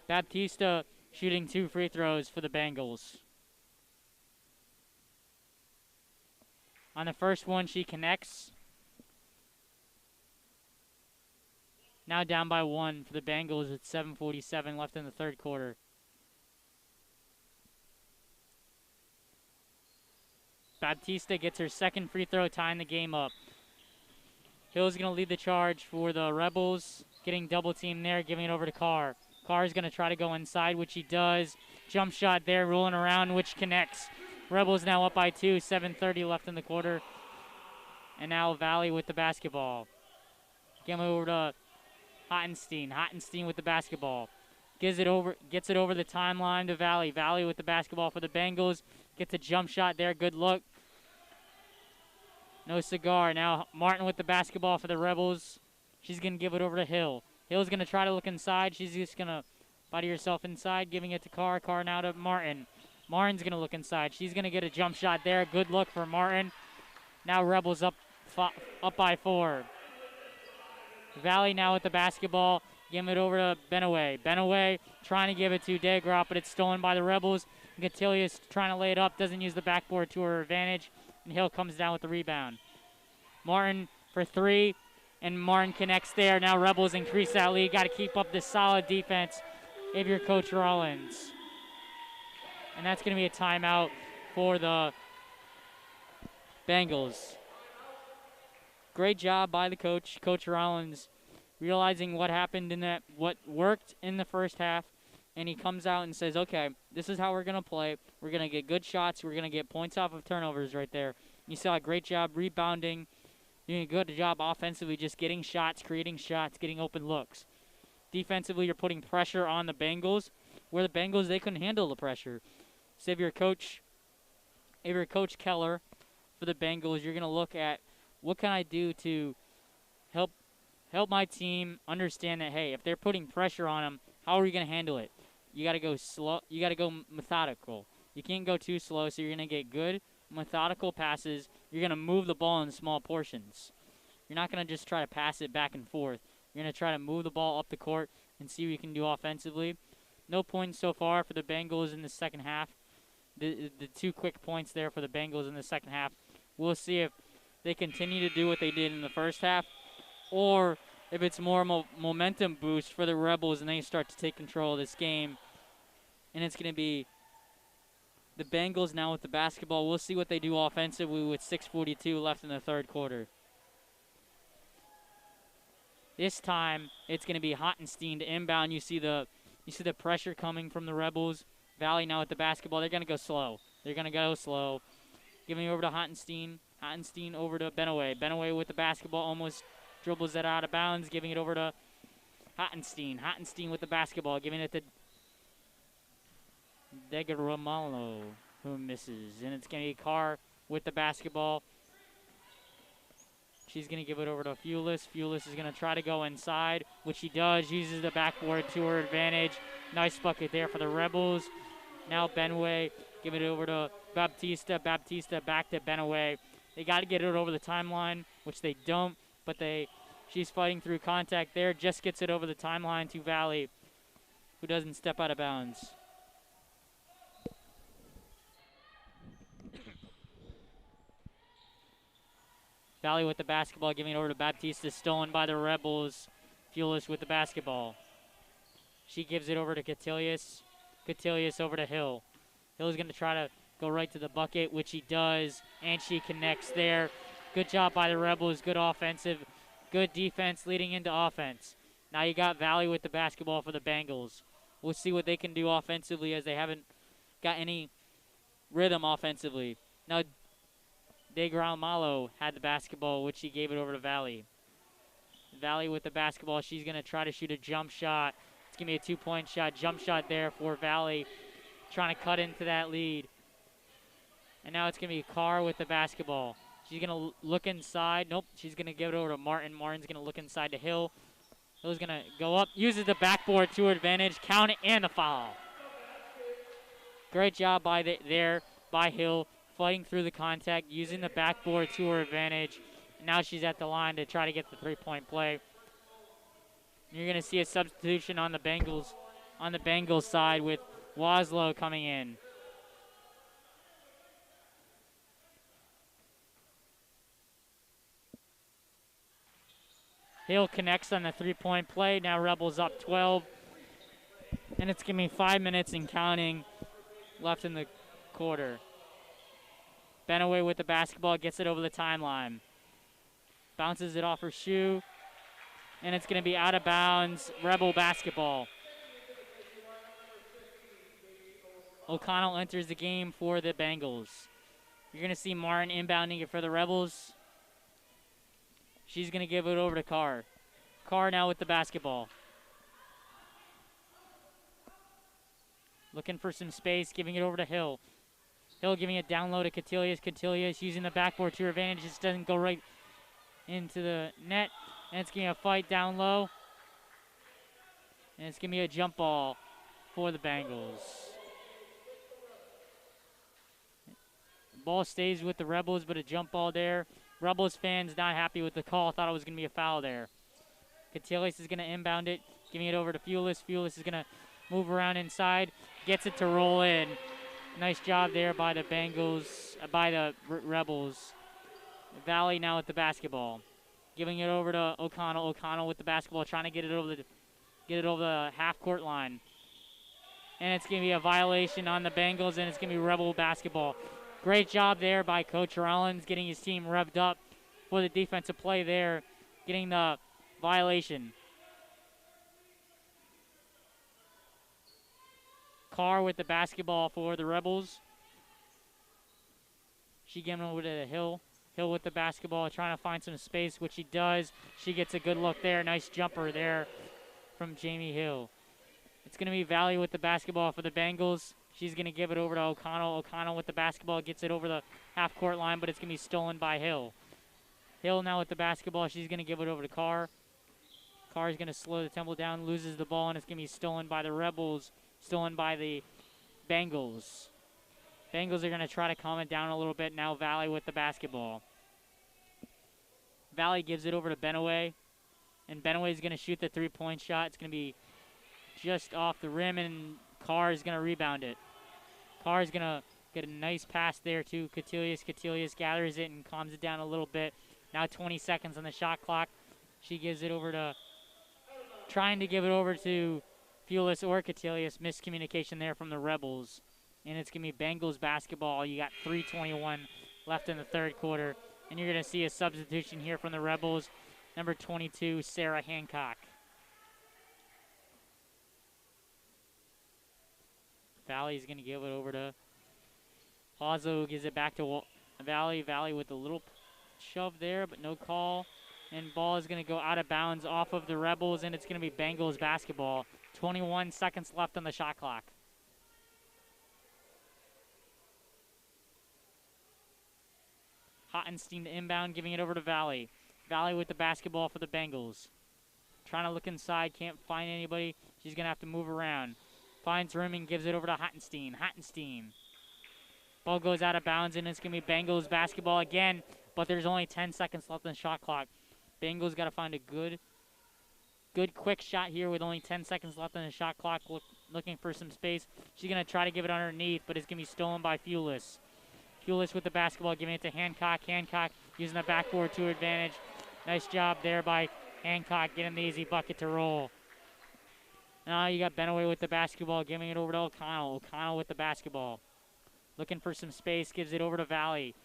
Baptista shooting 2 free throws for the Bengals. On the first one, she connects. Now down by 1 for the Bengals with 7:47 left in the third quarter. Baptista gets her second free throw, tying the game up. Hill's going to lead the charge for the Rebels, getting double teamed there, giving it over to Carr. Carr's going to try to go inside, which he does. Jump shot there, rolling around, which connects. Rebels now up by 2, 7:30 left in the quarter. And now Valley with the basketball. Getting over to Hottenstein. Hottenstein with the basketball. Gets it over the timeline to Valley. Valley with the basketball for the Bengals. Gets a jump shot there, good look. No cigar. Now Martin with the basketball for the Rebels. She's going to give it over to Hill. Hill's going to try to look inside. She's just going to body herself inside, giving it to Carr. Carr now to Martin. Martin's going to look inside. She's going to get a jump shot there. Good look for Martin. Now Rebels up by 4. Valley now with the basketball. Giving it over to Benaway. Benaway trying to give it to Degrop, but it's stolen by the Rebels. Gatilius trying to lay it up. Doesn't use the backboard to her advantage. And Hill comes down with the rebound. Martin for 3. And Martin connects there. Now Rebels increase that lead. Got to keep up this solid defense if you're Coach Rollins. And that's going to be a timeout for the Bengals. Great job by the coach, Coach Rollins, realizing what happened what worked in the first half, and he comes out and says, okay, this is how we're going to play. We're going to get good shots. We're going to get points off of turnovers right there. You saw a great job rebounding, doing a good job offensively, just getting shots, creating shots, getting open looks. Defensively, you're putting pressure on the Bengals, where the Bengals, they couldn't handle the pressure. So if you're Coach Keller for the Bengals, you're going to look at what can I do to help my team understand that, hey, if they're putting pressure on them, how are we going to handle it? You got to go slow. You got to go methodical. You can't go too slow, so you're going to get good, methodical passes. You're going to move the ball in small portions. You're not going to just try to pass it back and forth. You're going to try to move the ball up the court and see what you can do offensively. No points so far for the Bengals in the second half. The 2 quick points there for the Bengals in the second half. We'll see if they continue to do what they did in the first half, or if it's more momentum boost for the Rebels and they start to take control of this game. And it's going to be the Bengals now with the basketball. We'll see what they do offensively with 6:42 left in the third quarter. This time, it's going to be Hottenstein to inbound. You see the pressure coming from the Rebels. Valley now with the basketball. They're going to go slow. Giving over to Hottenstein. Hottenstein over to Benaway. Benaway with the basketball, almost dribbles it out of bounds, giving it over to Hottenstein. Hottenstein with the basketball, giving it to Degaramalo, who misses. And it's going to be Carr with the basketball. She's going to give it over to Fulis. Fulis is going to try to go inside, which she does. Uses the backboard to her advantage. Nice bucket there for the Rebels. Now Benway, give it over to Baptista. Baptista back to Benway. They got to get it over the timeline, which they don't, but she's fighting through contact there. Just gets it over the timeline to Valley, who doesn't step out of bounds. Valley with the basketball, giving it over to Baptista, stolen by the Rebels. Fulis with the basketball. She gives it over to Catilius. Catilius over to Hill. Hill's going to try to go right to the bucket, which he does, and she connects there. Good job by the Rebels. Good offensive, good defense leading into offense. Now you got Valley with the basketball for the Bengals. We'll see what they can do offensively, as they haven't got any rhythm offensively. Now, DeGrom Malo had the basketball, which he gave it over to Valley. Valley with the basketball. She's going to try to shoot a jump shot. It's going to be a 2-point shot. Jump shot there for Valley, trying to cut into that lead. And now it's going to be Carr with the basketball. She's going to look inside. Nope, she's going to give it over to Martin. Martin's going to look inside to Hill. Hill's going to go up, uses the backboard to her advantage, count it, and the foul. Great job by Hill, fighting through the contact, using the backboard to her advantage. And now she's at the line to try to get the 3-point play. You're going to see a substitution on the Bengals side with Waslow coming in. Hill connects on the 3-point play. Now Rebels up 12. And it's going to be 5 minutes and counting left in the quarter. Benaway with the basketball, gets it over the timeline. Bounces it off her shoe. And it's going to be out of bounds. Rebel basketball. O'Connell enters the game for the Bengals. You're going to see Martin inbounding it for the Rebels. She's going to give it over to Carr. Carr now with the basketball. Looking for some space, giving it over to Hill. Hill giving it down low to Catilius. Catilius using the backboard to her advantage. Just doesn't go right into the net. And it's going to be a fight down low. And it's going to be a jump ball for the Bengals. Ball stays with the Rebels, but a jump ball there. Rebels fans not happy with the call. Thought it was going to be a foul there. Catilius is going to inbound it, giving it over to Fulis. Fulis is going to move around inside, gets it to roll in. Nice job there by the Bengals, by the Rebels. Valley now with the basketball, giving it over to O'Connell. O'Connell with the basketball, trying to get it over the half-court line. And it's going to be a violation on the Bengals, and it's going to be Rebel basketball. Great job there by Coach Rollins, getting his team revved up for the defensive play there, getting the violation. Carr with the basketball for the Rebels. She giving over to Hill. Hill with the basketball, trying to find some space, which she does. She gets a good look there. Nice jumper there from Jamie Hill. It's going to be Valley with the basketball for the Bengals. She's going to give it over to O'Connell. O'Connell with the basketball, gets it over the half-court line, but it's going to be stolen by Hill. Hill now with the basketball. She's going to give it over to Carr. Carr is going to slow the tempo down, loses the ball, and it's going to be stolen by the Rebels, stolen by the Bengals. Bengals are going to try to calm it down a little bit. Now Valley with the basketball. Valley gives it over to Benaway, and Benaway is going to shoot the 3-point shot. It's going to be just off the rim, and Carr is going to rebound it. Carr is going to get a nice pass there to Catilius. Catilius gathers it and calms it down a little bit. Now 20 seconds on the shot clock. She gives it over to, trying to give it over to Fulis or Catilius. Miscommunication there from the Rebels. And it's going to be Bengals basketball. You got 3:21 left in the third quarter. And you're going to see a substitution here from the Rebels. Number 22, Sarah Hancock. Valley's going to give it over to Hazo, gives it back to Valley. Valley with a little shove there, but no call. And ball is going to go out of bounds off of the Rebels, and it's going to be Bengals basketball. 21 seconds left on the shot clock. Hottenstein to inbound, giving it over to Valley. Valley with the basketball for the Bengals. Trying to look inside, can't find anybody. She's going to have to move around. Finds room and gives it over to Hottenstein. Hottenstein. Ball goes out of bounds, and it's going to be Bengals basketball again, but there's only 10 seconds left on the shot clock. Bengals got to find a good quick shot here with only 10 seconds left on the shot clock, looking for some space. She's going to try to give it underneath, but it's going to be stolen by Fulis. Fulis with the basketball, giving it to Hancock. Hancock using the backboard to her advantage. Nice job there by Hancock, getting the easy bucket to roll. Now you got Benaway with the basketball, giving it over to O'Connell. O'Connell with the basketball. Looking for some space, gives it over to Valley.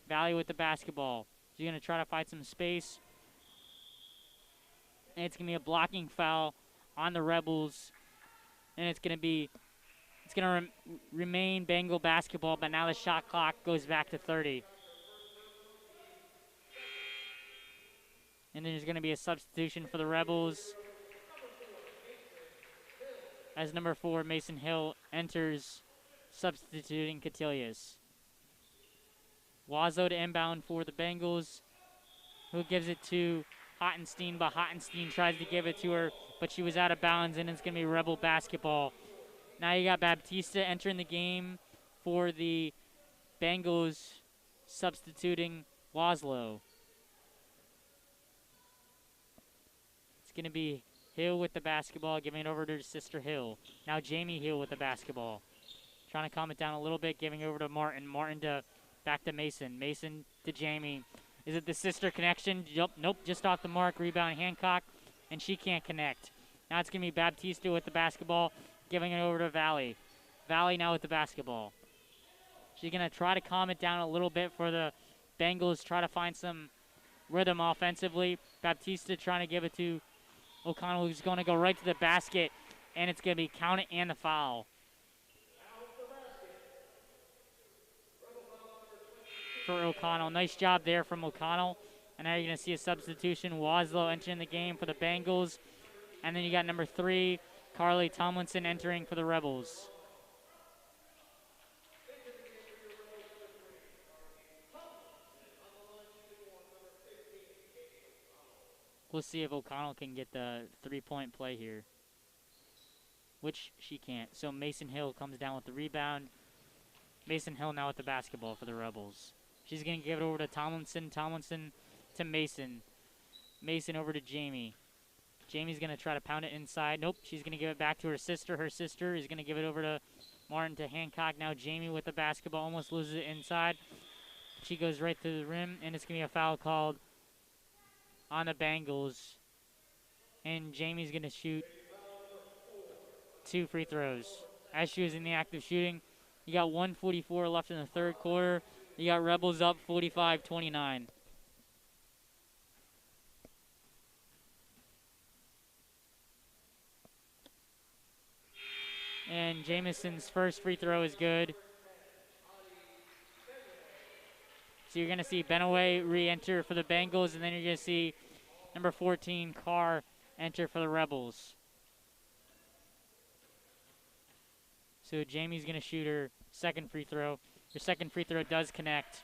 Valley with the basketball. She's going to try to find some space. And it's going to be a blocking foul on the Rebels. And it's going to remain Bengal basketball, but now the shot clock goes back to 30. And then there's going to be a substitution for the Rebels, as number 4, Mason Hill, enters, substituting Catilius. Wazo to inbound for the Bengals, who gives it to Hottenstein, but Hottenstein tries to give it to her, but she was out of bounds, and it's going to be Rebel basketball. Now you got Baptista entering the game for the Bengals, substituting Waslow. It's going to be Hill with the basketball, giving it over to her sister Hill. Now Jamie Hill with the basketball. Trying to calm it down a little bit, giving over to Martin. Martin to back to Mason. Mason to Jamie. Is it the sister connection? Nope, just off the mark. Rebound Hancock, and she can't connect. Now it's going to be Baptista with the basketball, giving it over to Valley. Valley now with the basketball. She's going to try to calm it down a little bit for the Bengals, try to find some rhythm offensively. Baptista trying to give it to O'Connell, who's going to go right to the basket, and it's going to be counted and the foul. For O'Connell. Nice job there from O'Connell. And now you're going to see a substitution. Waslow entering the game for the Bengals. And then you got number 3, Carly Tomlinson, entering for the Rebels. We'll see if O'Connell can get the 3-point play here, which she can't. So Mason Hill comes down with the rebound. Mason Hill now with the basketball for the Rebels. She's going to give it over to Tomlinson. Tomlinson to Mason. Mason over to Jamie. Jamie's going to try to pound it inside. Nope, she's going to give it back to her sister. Her sister is going to give it over to Martin to Hancock. Now Jamie with the basketball, almost loses it inside. She goes right to the rim, and it's going to be a foul called on the Bengals. And Jamie's going to shoot 2 free throws. As she was in the act of shooting, you got 1:44 left in the third quarter. You got Rebels up 45-29. And Jamison's first free throw is good. So you're going to see Benaway re-enter for the Bengals, and then you're going to see number 14, Carr, enter for the Rebels. So Jamie's going to shoot her second free throw. Her second free throw does connect,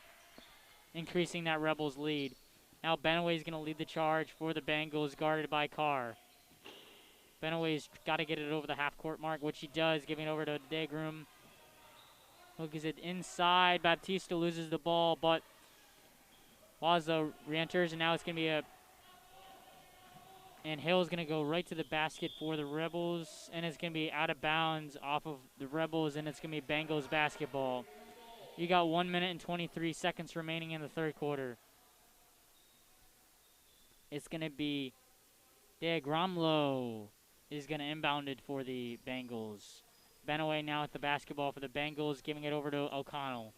increasing that Rebels lead. Now Benaway's going to lead the charge for the Bengals, guarded by Carr. Benaway's got to get it over the half-court mark, which he does, giving it over to Degrum. Who gives it inside. Baptista loses the ball, but Wazo re-enters, and now it's going to be a... And Hill's going to go right to the basket for the Rebels, and it's going to be out of bounds off of the Rebels, and it's going to be Bengals basketball. You got 1 minute and 23 seconds remaining in the third quarter. It's going to be Degromlo is going to inbound it for the Bengals. Benaway now at the basketball for the Bengals, giving it over to O'Connell.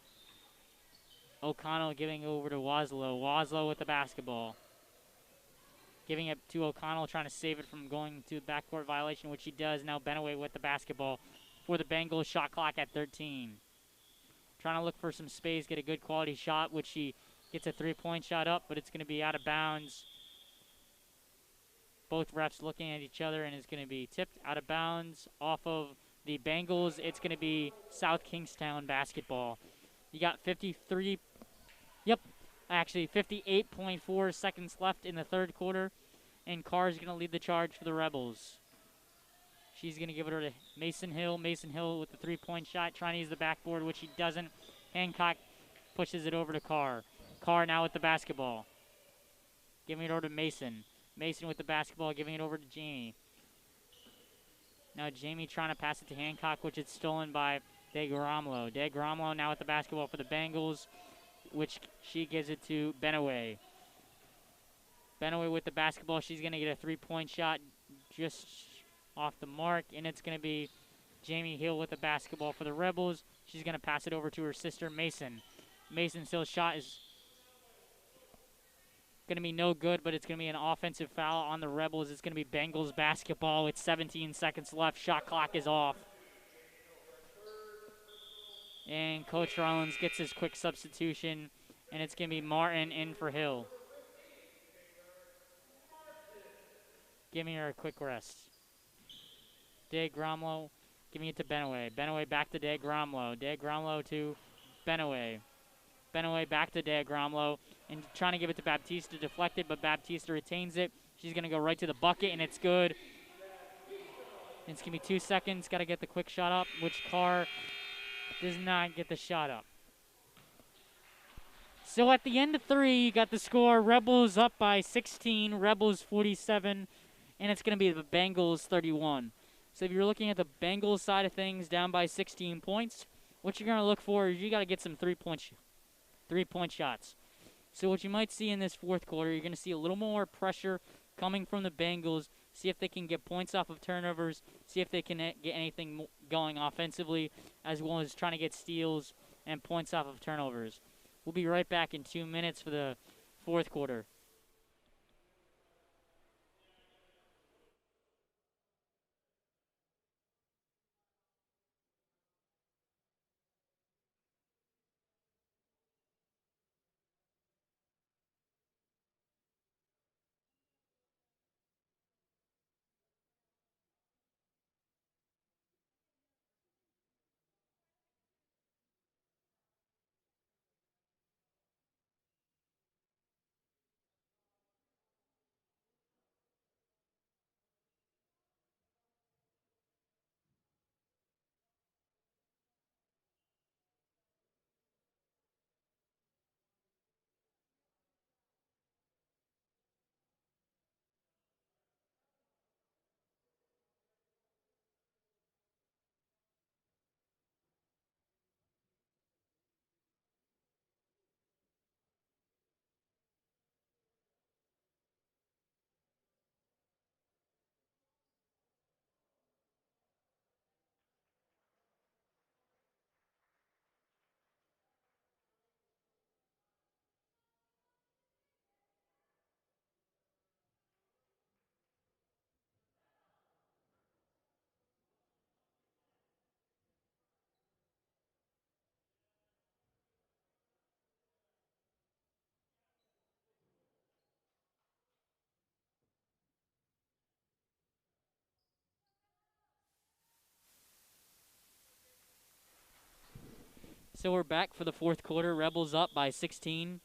O'Connell giving it over to Waslow. Waslow with the basketball. Giving it to O'Connell, trying to save it from going to backcourt violation, which he does. Now Benaway with the basketball for the Bengals. Shot clock at 13. Trying to look for some space, get a good quality shot, which she gets a 3-point shot up, but it's going to be out of bounds. Both refs looking at each other, and it's going to be tipped out of bounds off of the Bengals. It's going to be South Kingstown basketball. You got 58.4 seconds left in the third quarter, and Carr's going to lead the charge for the Rebels. She's going to give it over to Mason Hill. Mason Hill with the three-point shot, trying to use the backboard, which he doesn't. Hancock pushes it over to Carr. Carr now with the basketball. Giving it over to Mason. Mason with the basketball, giving it over to Jamie. Now Jamie trying to pass it to Hancock, which is stolen by DeGromlo. DeGromlo now with the basketball for the Bengals, which she gives it to Benaway. Benaway with the basketball. She's going to get a three-point shot just off the mark, and it's going to be Jamie Hill with the basketball for the Rebels. She's going to pass it over to her sister, Mason. Mason's shot is going to be no good, but it's going to be an offensive foul on the Rebels. It's going to be Bengals basketball with 17 seconds left. Shot clock is off. And Coach Rollins gets his quick substitution, and it's going to be Martin in for Hill. Giving her a quick rest. DeGromlo giving it to Benaway. Benaway back to DeGromlo. DeGromlo to Benaway. Benaway back to DeGromlo and trying to give it to Baptista. Deflected, but Baptista retains it. She's going to go right to the bucket, and it's good. It's going to be 2 seconds. Got to get the quick shot up, which Carr does not get the shot up. So at the end of 3, you got the score. Rebels up by 16, Rebels 47, and it's going to be the Bengals 31. So if you're looking at the Bengals side of things, down by 16 points, what you're going to look for is you got to get some three-point shots. So what you might see in this fourth quarter, you're going to see a little more pressure coming from the Bengals, see if they can get points off of turnovers, see if they can get anything going offensively, as well as trying to get steals and points off of turnovers. We'll be right back in 2 minutes for the fourth quarter. So we're back for the fourth quarter. Rebels up by 16.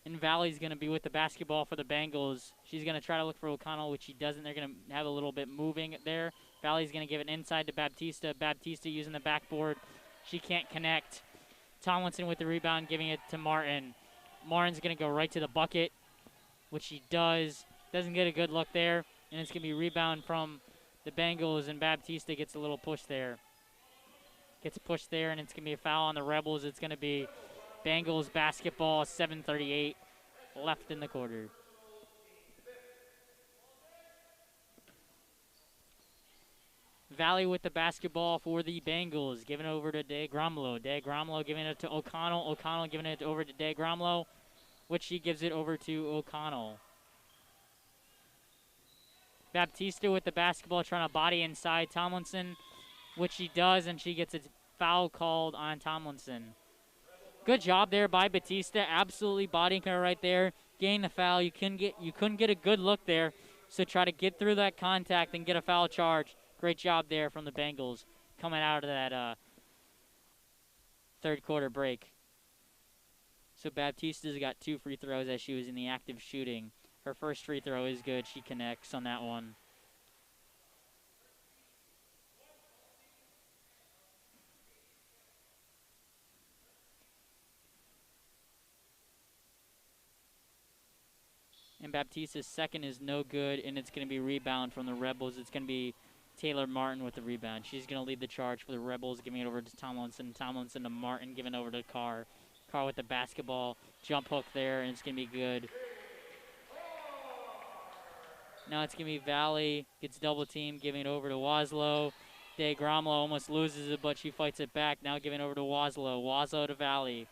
And Valley's going to be with the basketball for the Bengals. She's going to try to look for O'Connell, which she doesn't. They're going to have a little bit moving there. Valley's going to give it inside to Baptista. Baptista using the backboard. She can't connect. Tomlinson with the rebound, giving it to Martin. Martin's going to go right to the bucket, which she does. Doesn't get a good look there. And it's going to be a rebound from the Bengals, and Baptista gets a little push there. Gets pushed there, and it's going to be a foul on the Rebels. It's going to be Bengals basketball, 7:38 left in the quarter. Valley with the basketball for the Bengals, giving it over to DeGromlo. DeGromlo giving it to O'Connell. O'Connell giving it over to DeGromlo, which she gives it over to O'Connell. Baptista with the basketball, trying to body inside Tomlinson, which she does, and she gets a foul called on Tomlinson. Good job there by Batista, absolutely bodying her right there, getting the foul. You couldn't get a good look there, so try to get through that contact and get a foul charge. Great job there from the Bengals coming out of that third quarter break. So Baptista's got 2 free throws as she was in the active shooting. Her first free throw is good. She connects on that one. And Baptista's second is no good, and it's going to be rebound from the Rebels. It's going to be Taylor Martin with the rebound. She's going to lead the charge for the Rebels, giving it over to Tomlinson. Tomlinson to Martin, giving over to Carr. Carr with the basketball. Jump hook there, and it's going to be good. Now it's going to be Valley. Gets double team, giving it over to Waslow. De Gromlo almost loses it, but she fights it back. Now giving it over to Waslow. Waslow to Valley.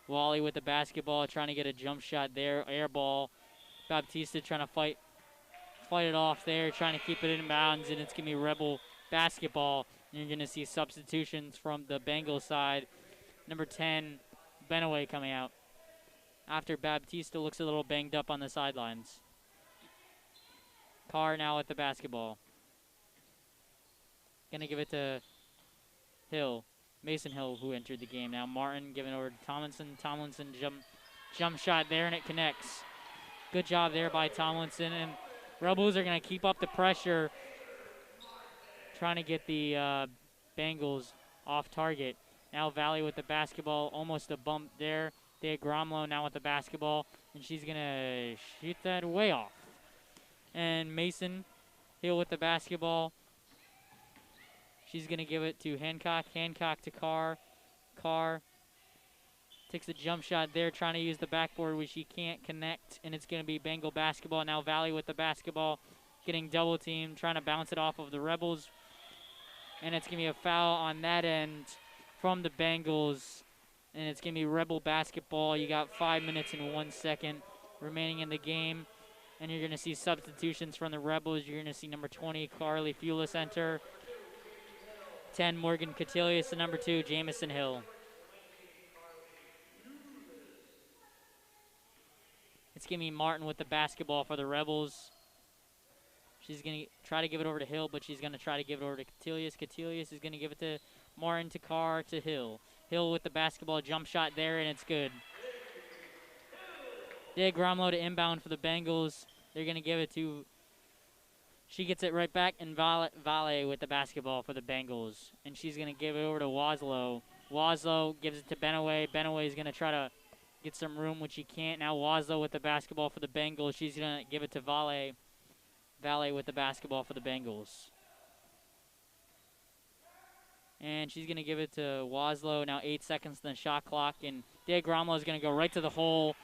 Wally with the basketball, trying to get a jump shot there. Air ball. Baptista trying to fight it off there, trying to keep it in bounds, and it's going to be Rebel basketball. And you're going to see substitutions from the Bengals side. Number 10, Benaway coming out. After Baptista looks a little banged up on the sidelines. Carr now with the basketball. Going to give it to Hill. Mason Hill, who entered the game. Now Martin giving over to Tomlinson. Tomlinson jump shot there, and it connects. Good job there by Tomlinson, and Rebels are going to keep up the pressure, trying to get the Bengals off target. Now Valley with the basketball, almost a bump there. De Gromlo now with the basketball, and she's going to shoot that way off. And Mason Hill with the basketball. She's going to give it to Hancock. Hancock to Carr. Carr takes a jump shot there, trying to use the backboard, which she can't connect, and it's going to be Bengal basketball. Now Valley with the basketball, getting double teamed, trying to bounce it off of the Rebels, and it's going to be a foul on that end from the Bengals, and it's going to be Rebel basketball. You got 5 minutes and 1 second remaining in the game, and you're going to see substitutions from the Rebels. You're going to see number 20, Carly Fulis enter. 10, Morgan Catilius, and number 2, Jamison Hill. It's going to be Martin with the basketball for the Rebels. She's going to try to give it over to Hill, but she's going to try to give it over to Catilius. Catilius is going to give it to Martin, to Carr, to Hill. Hill with the basketball, jump shot there, and it's good. De Gromlo to inbound for the Bengals. They're going to give it to... She gets it right back, and Vale with the basketball for the Bengals. And she's going to give it over to Waslow. Waslow gives it to Benaway. Benaway is going to try to get some room, which he can't. Now Waslow with the basketball for the Bengals. She's going to give it to Vale. Vale with the basketball for the Bengals. And she's going to give it to Waslow. Now 8 seconds on the shot clock. And De Gromlo is going to go right to the hole.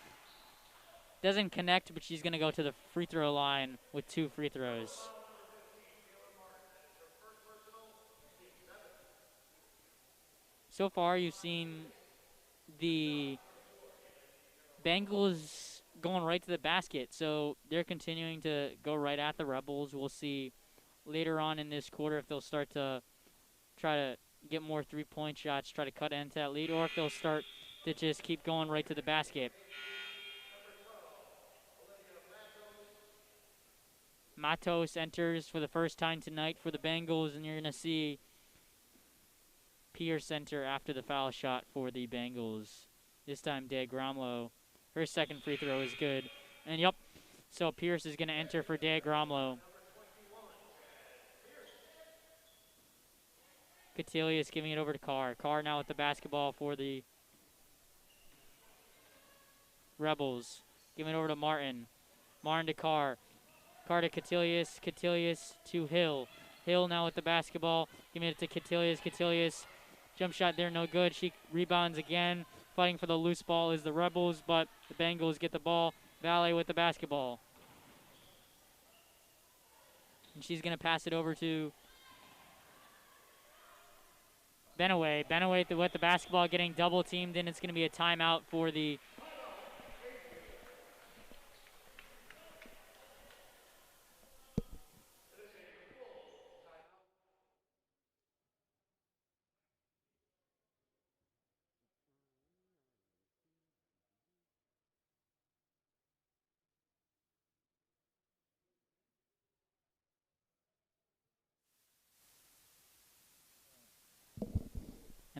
Doesn't connect, but she's going to go to the free throw line with 2 free throws. So far, you've seen the Bengals going right to the basket, so they're continuing to go right at the Rebels. We'll see later on in this quarter if they'll start to try to get more three-point shots, try to cut into that lead, or if they'll start to just keep going right to the basket. Matos enters for the first time tonight for the Bengals, and you're going to see Pierce enter after the foul shot for the Bengals. This time, De Gromlo. Her second free throw is good. And, yep, so Pierce is going to enter for De Gromlo. Catilius giving it over to Carr. Carr now with the basketball for the Rebels. Giving it over to Martin. Martin to Carr. Carr to Catilius. Catilius to Hill. Hill now with the basketball. Giving it to Catilius. Catilius. Jump shot there, no good. She rebounds again. Fighting for the loose ball is the Rebels, but the Bengals get the ball. Valley with the basketball. And she's going to pass it over to Benaway. Benaway with the basketball, getting double teamed, and it's going to be a timeout for the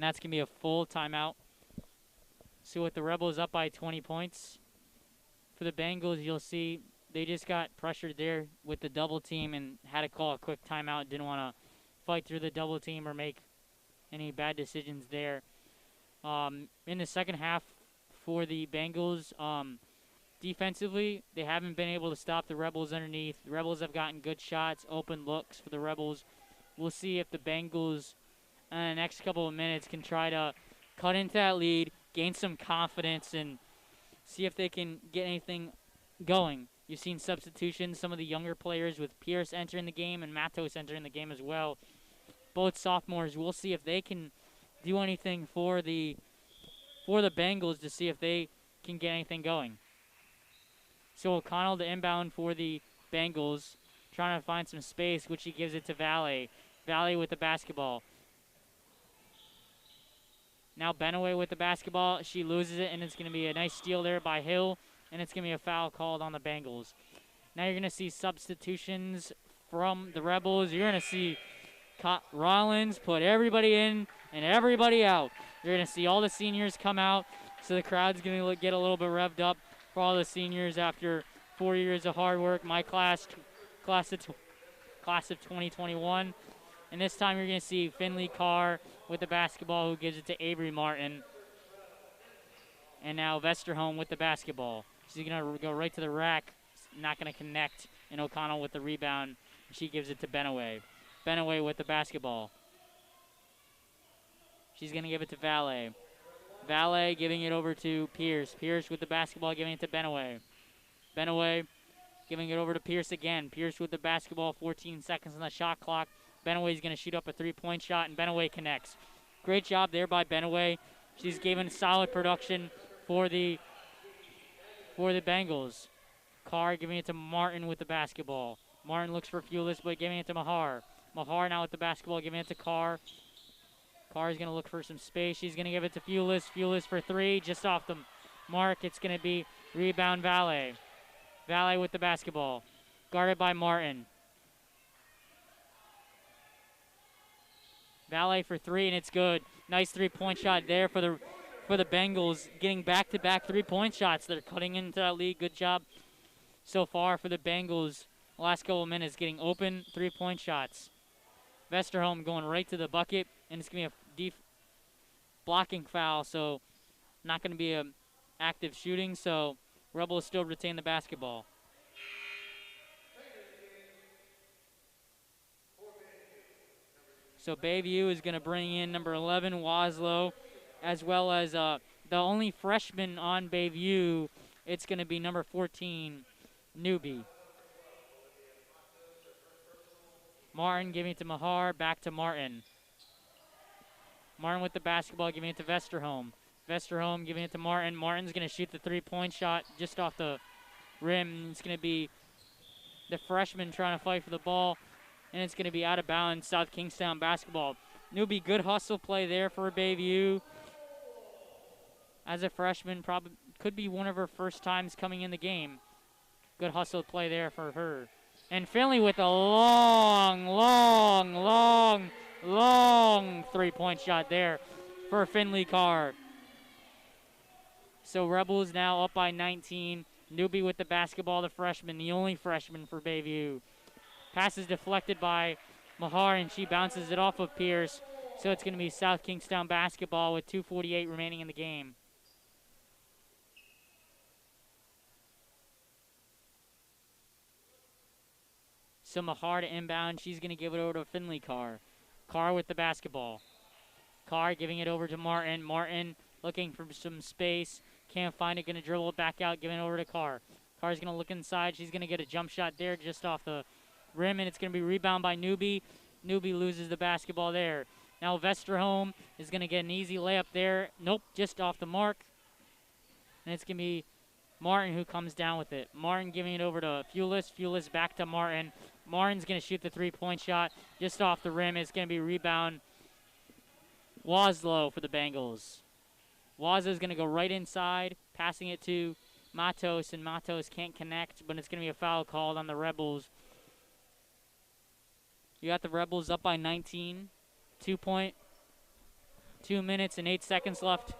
and that's going to be a full timeout. So with the Rebels up by 20 points, for the Bengals, you'll see they just got pressured there with the double team and had to call a quick timeout. Didn't want to fight through the double team or make any bad decisions there. In the second half for the Bengals, Defensively, they haven't been able to stop the Rebels underneath. The Rebels have gotten good shots, open looks for the Rebels. We'll see if the Bengals in the next couple of minutes can try to cut into that lead, gain some confidence, and see if they can get anything going. You've seen substitutions, some of the younger players with Pierce entering the game and Matos entering the game as well. Both sophomores. We'll see if they can do anything for the Bengals to see if they can get anything going. So O'Connell to inbound for the Bengals, trying to find some space, which he gives it to Valet. Valet with the basketball. Now Benaway with the basketball. She loses it, and it's going to be a nice steal there by Hill, and it's going to be a foul called on the Bengals. Now you're going to see substitutions from the Rebels. You're going to see Rollins put everybody in and everybody out. You're going to see all the seniors come out, so the crowd's going to get a little bit revved up for all the seniors after 4 years of hard work. My class of 2021. And this time you're going to see Finley Carr with the basketball, who gives it to Avery Martin. And now Vesterholm with the basketball. She's going to go right to the rack, not going to connect. And O'Connell with the rebound. She gives it to Benaway. Benaway with the basketball. She's going to give it to Valet. Valet giving it over to Pierce. Pierce with the basketball, giving it to Benaway. Benaway giving it over to Pierce again. Pierce with the basketball, 14 seconds on the shot clock. Benaway's going to shoot up a three-point shot, and Benaway connects. Great job there by Benaway. She's given solid production for the Bengals. Carr giving it to Martin with the basketball. Martin looks for Fulis, but giving it to Mahar. Mahar now with the basketball, giving it to Carr. Carr is going to look for some space. She's going to give it to Fulis. Fulis for three, just off the mark. It's going to be rebound Valet. Valet with the basketball. Guarded by Martin. Valet for three, and it's good. Nice three-point shot there for the Bengals, getting back-to-back three-point shots. They're cutting into that lead. Good job so far for the Bengals. The last couple of minutes getting open three-point shots. Vesterholm going right to the bucket, and it's going to be a deep blocking foul, so not going to be an active shooting, so Rebels still retain the basketball. So Bayview is going to bring in number 11, Waslow, as well as the only freshman on Bayview. It's going to be number 14, Newbie. Martin giving it to Mahar, back to Martin. Martin with the basketball, giving it to Vesterholm. Vesterholm giving it to Martin. Martin's going to shoot the three-point shot just off the rim. It's going to be the freshman trying to fight for the ball, and it's going to be out of bounds. South Kingstown basketball. Newbie, good hustle play there for Bayview. As a freshman, probably could be one of her first times coming in the game. Good hustle play there for her. And Finley with a long three-point shot there for Finley Carr. So Rebels now up by 19. Newbie with the basketball, the freshman, the only freshman for Bayview. Pass is deflected by Mahar, and she bounces it off of Pierce. So it's going to be South Kingstown basketball with 2:48 remaining in the game. So Mahar to inbound. She's going to give it over to Finley Carr. Carr with the basketball. Carr giving it over to Martin. Martin looking for some space. Can't find it. Going to dribble it back out. Giving it over to Carr. Carr's going to look inside. She's going to get a jump shot there just off the rim, and it's going to be rebound by Newbie. Newbie loses the basketball there. Now Vesterholm is going to get an easy layup there. Nope, just off the mark. And it's going to be Martin who comes down with it. Martin giving it over to Fulis. Fulis back to Martin. Martin's going to shoot the three-point shot just off the rim. It's going to be rebound Waslow for the Bengals. Waslow's going to go right inside, passing it to Matos, and Matos can't connect, but it's going to be a foul called on the Rebels. You got the Rebels up by 19. 2 minutes and 8 seconds left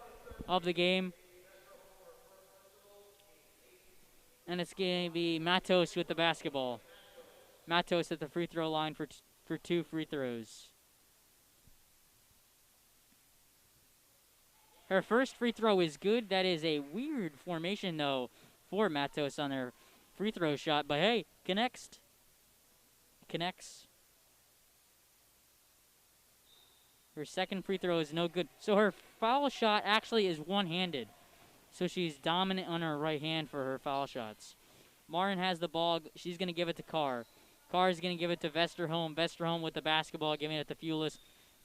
of the game. And it's going to be Matos with the basketball. Matos at the free throw line for two free throws. Her first free throw is good. That is a weird formation, though, for Matos on their free throw shot, but hey, connects. Her second free throw is no good. So her foul shot actually is one-handed. So she's dominant on her right hand for her foul shots. Martin has the ball. She's going to give it to Carr. Carr is going to give it to Vesterholm. Vesterholm with the basketball, giving it to Fulis.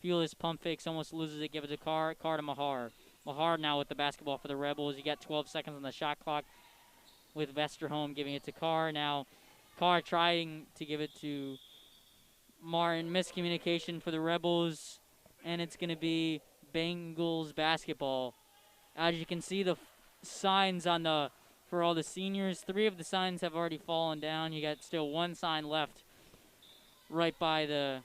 Fulis pump fakes, almost loses it, give it to Carr. Carr to Mahar. Mahar now with the basketball for the Rebels. You got 12 seconds on the shot clock with Vesterholm giving it to Carr. Now Carr trying to give it to Martin. Miscommunication for the Rebels, and it's going to be Bengals basketball. As you can see, the signs on the for all the seniors, 3 of the signs have already fallen down. You got still 1 sign left right by the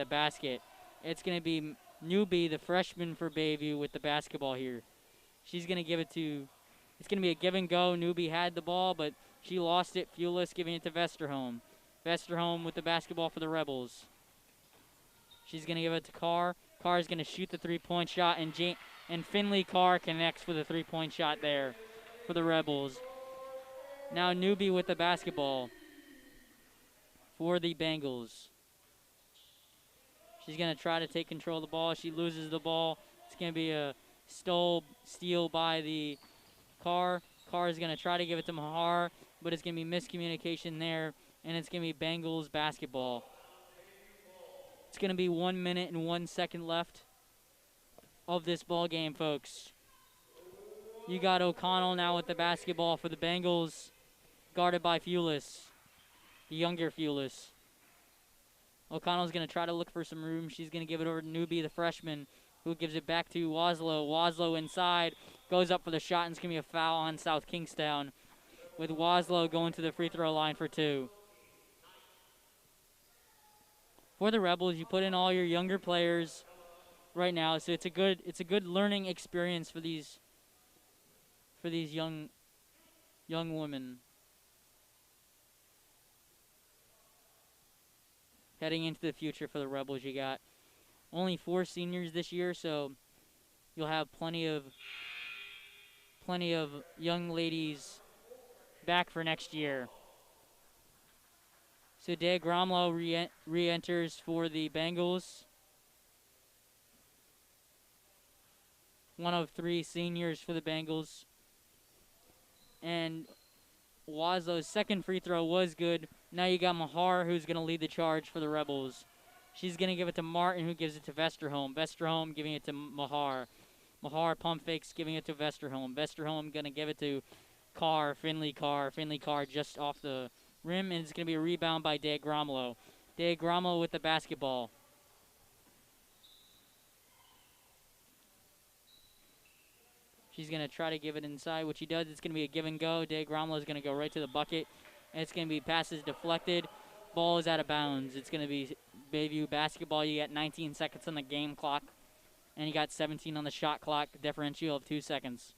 basket. It's going to be Newbie, the freshman for Bayview, with the basketball here. She's going to give it to, it's going to be a give and go. Newbie had the ball, but she lost it. Fulis giving it to Vesterholm. Vesterholm with the basketball for the Rebels. She's going to give it to Carr. Carr is going to shoot the 3-point shot, and Finley Carr connects with a 3-point shot there for the Rebels. Now Newbie with the basketball for the Bengals. She's going to try to take control of the ball. She loses the ball. It's going to be a steal by the Carr. Carr is going to try to give it to Mahar, but it's going to be miscommunication there, and it's going to be Bengals basketball. It's going to be 1 minute and 1 second left of this ball game, folks. You got O'Connell now with the basketball for the Bengals, guarded by Fulis, the younger Fulis. O'Connell's going to try to look for some room. She's going to give it over to Newbie, the freshman, who gives it back to Waslow. Waslow inside, goes up for the shot, and it's going to be a foul on South Kingstown, with Waslow going to the free throw line for 2. For the Rebels, you put in all your younger players right now, so it's a good learning experience for these young women heading into the future for the Rebels. You got only 4 seniors this year, so you'll have plenty of young ladies back for next year. So Dea Gromlow re-enters for the Bengals. One of 3 seniors for the Bengals. And Waslow's second free throw was good. Now you got Mahar, who's going to lead the charge for the Rebels. She's going to give it to Martin, who gives it to Vesterholm. Vesterholm giving it to Mahar. Mahar pump fakes, giving it to Vesterholm. Vesterholm going to give it to Carr, Finley Carr. Finley Carr just off the rim, and it's going to be a rebound by Dea Gromlow. Dea Gromlow with the basketball. She's going to try to give it inside. What she does, it's going to be a give and go. Dea Gromlow is going to go right to the bucket, and it's going to be passes deflected. Ball is out of bounds. It's going to be Bayview basketball. You got 19 seconds on the game clock, and you got 17 on the shot clock, differential of 2 seconds.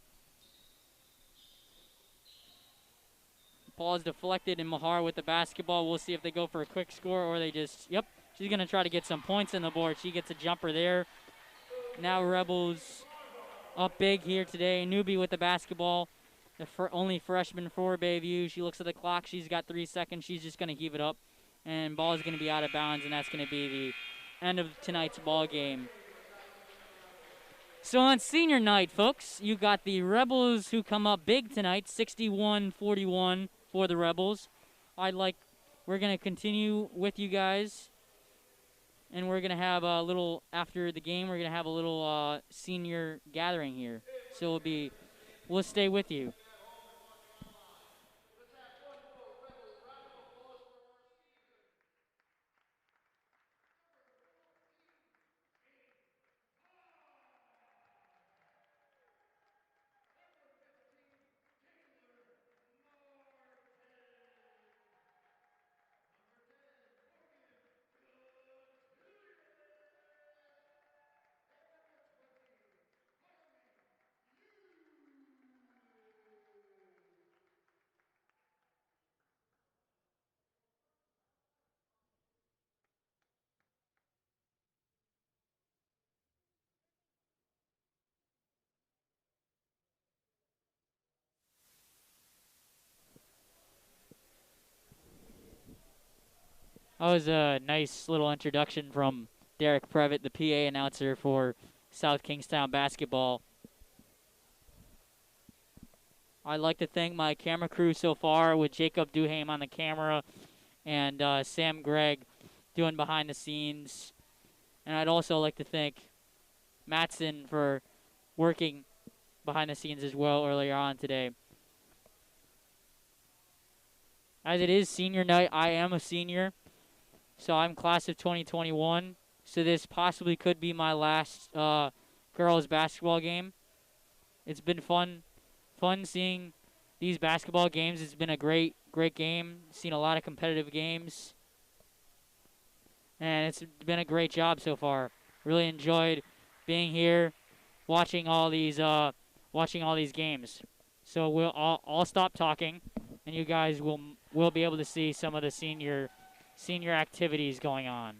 Ball is deflected, and Mahar with the basketball. We'll see if they go for a quick score or they just, yep. She's going to try to get some points on the board. She gets a jumper there. Now Rebels up big here today. Newbie with the basketball. The only freshman for Bayview. She looks at the clock. She's got 3 seconds. She's just going to heave it up. And ball is going to be out of bounds, and that's going to be the end of tonight's ball game. So on senior night, folks, you got the Rebels who come up big tonight, 61-41 for the Rebels. We're going to continue with you guys, and we're going to have a little, after the game, we're going to have a little senior gathering here. So we'll stay with you. That was a nice little introduction from Derek Previtt, the PA announcer for South Kingstown basketball. I'd like to thank my camera crew so far with Jacob Duham on the camera and Sam Gregg doing behind the scenes. And I'd also like to thank Matson for working behind the scenes as well earlier on today. As it is senior night, I am a senior, so I'm class of 2021. So this possibly could be my last girls basketball game. It's been fun seeing these basketball games. It's been a great game. Seen a lot of competitive games, and it's been a great job so far. Really enjoyed being here, watching all these games. So I'll stop talking, and you guys will be able to see some of the senior activities going on.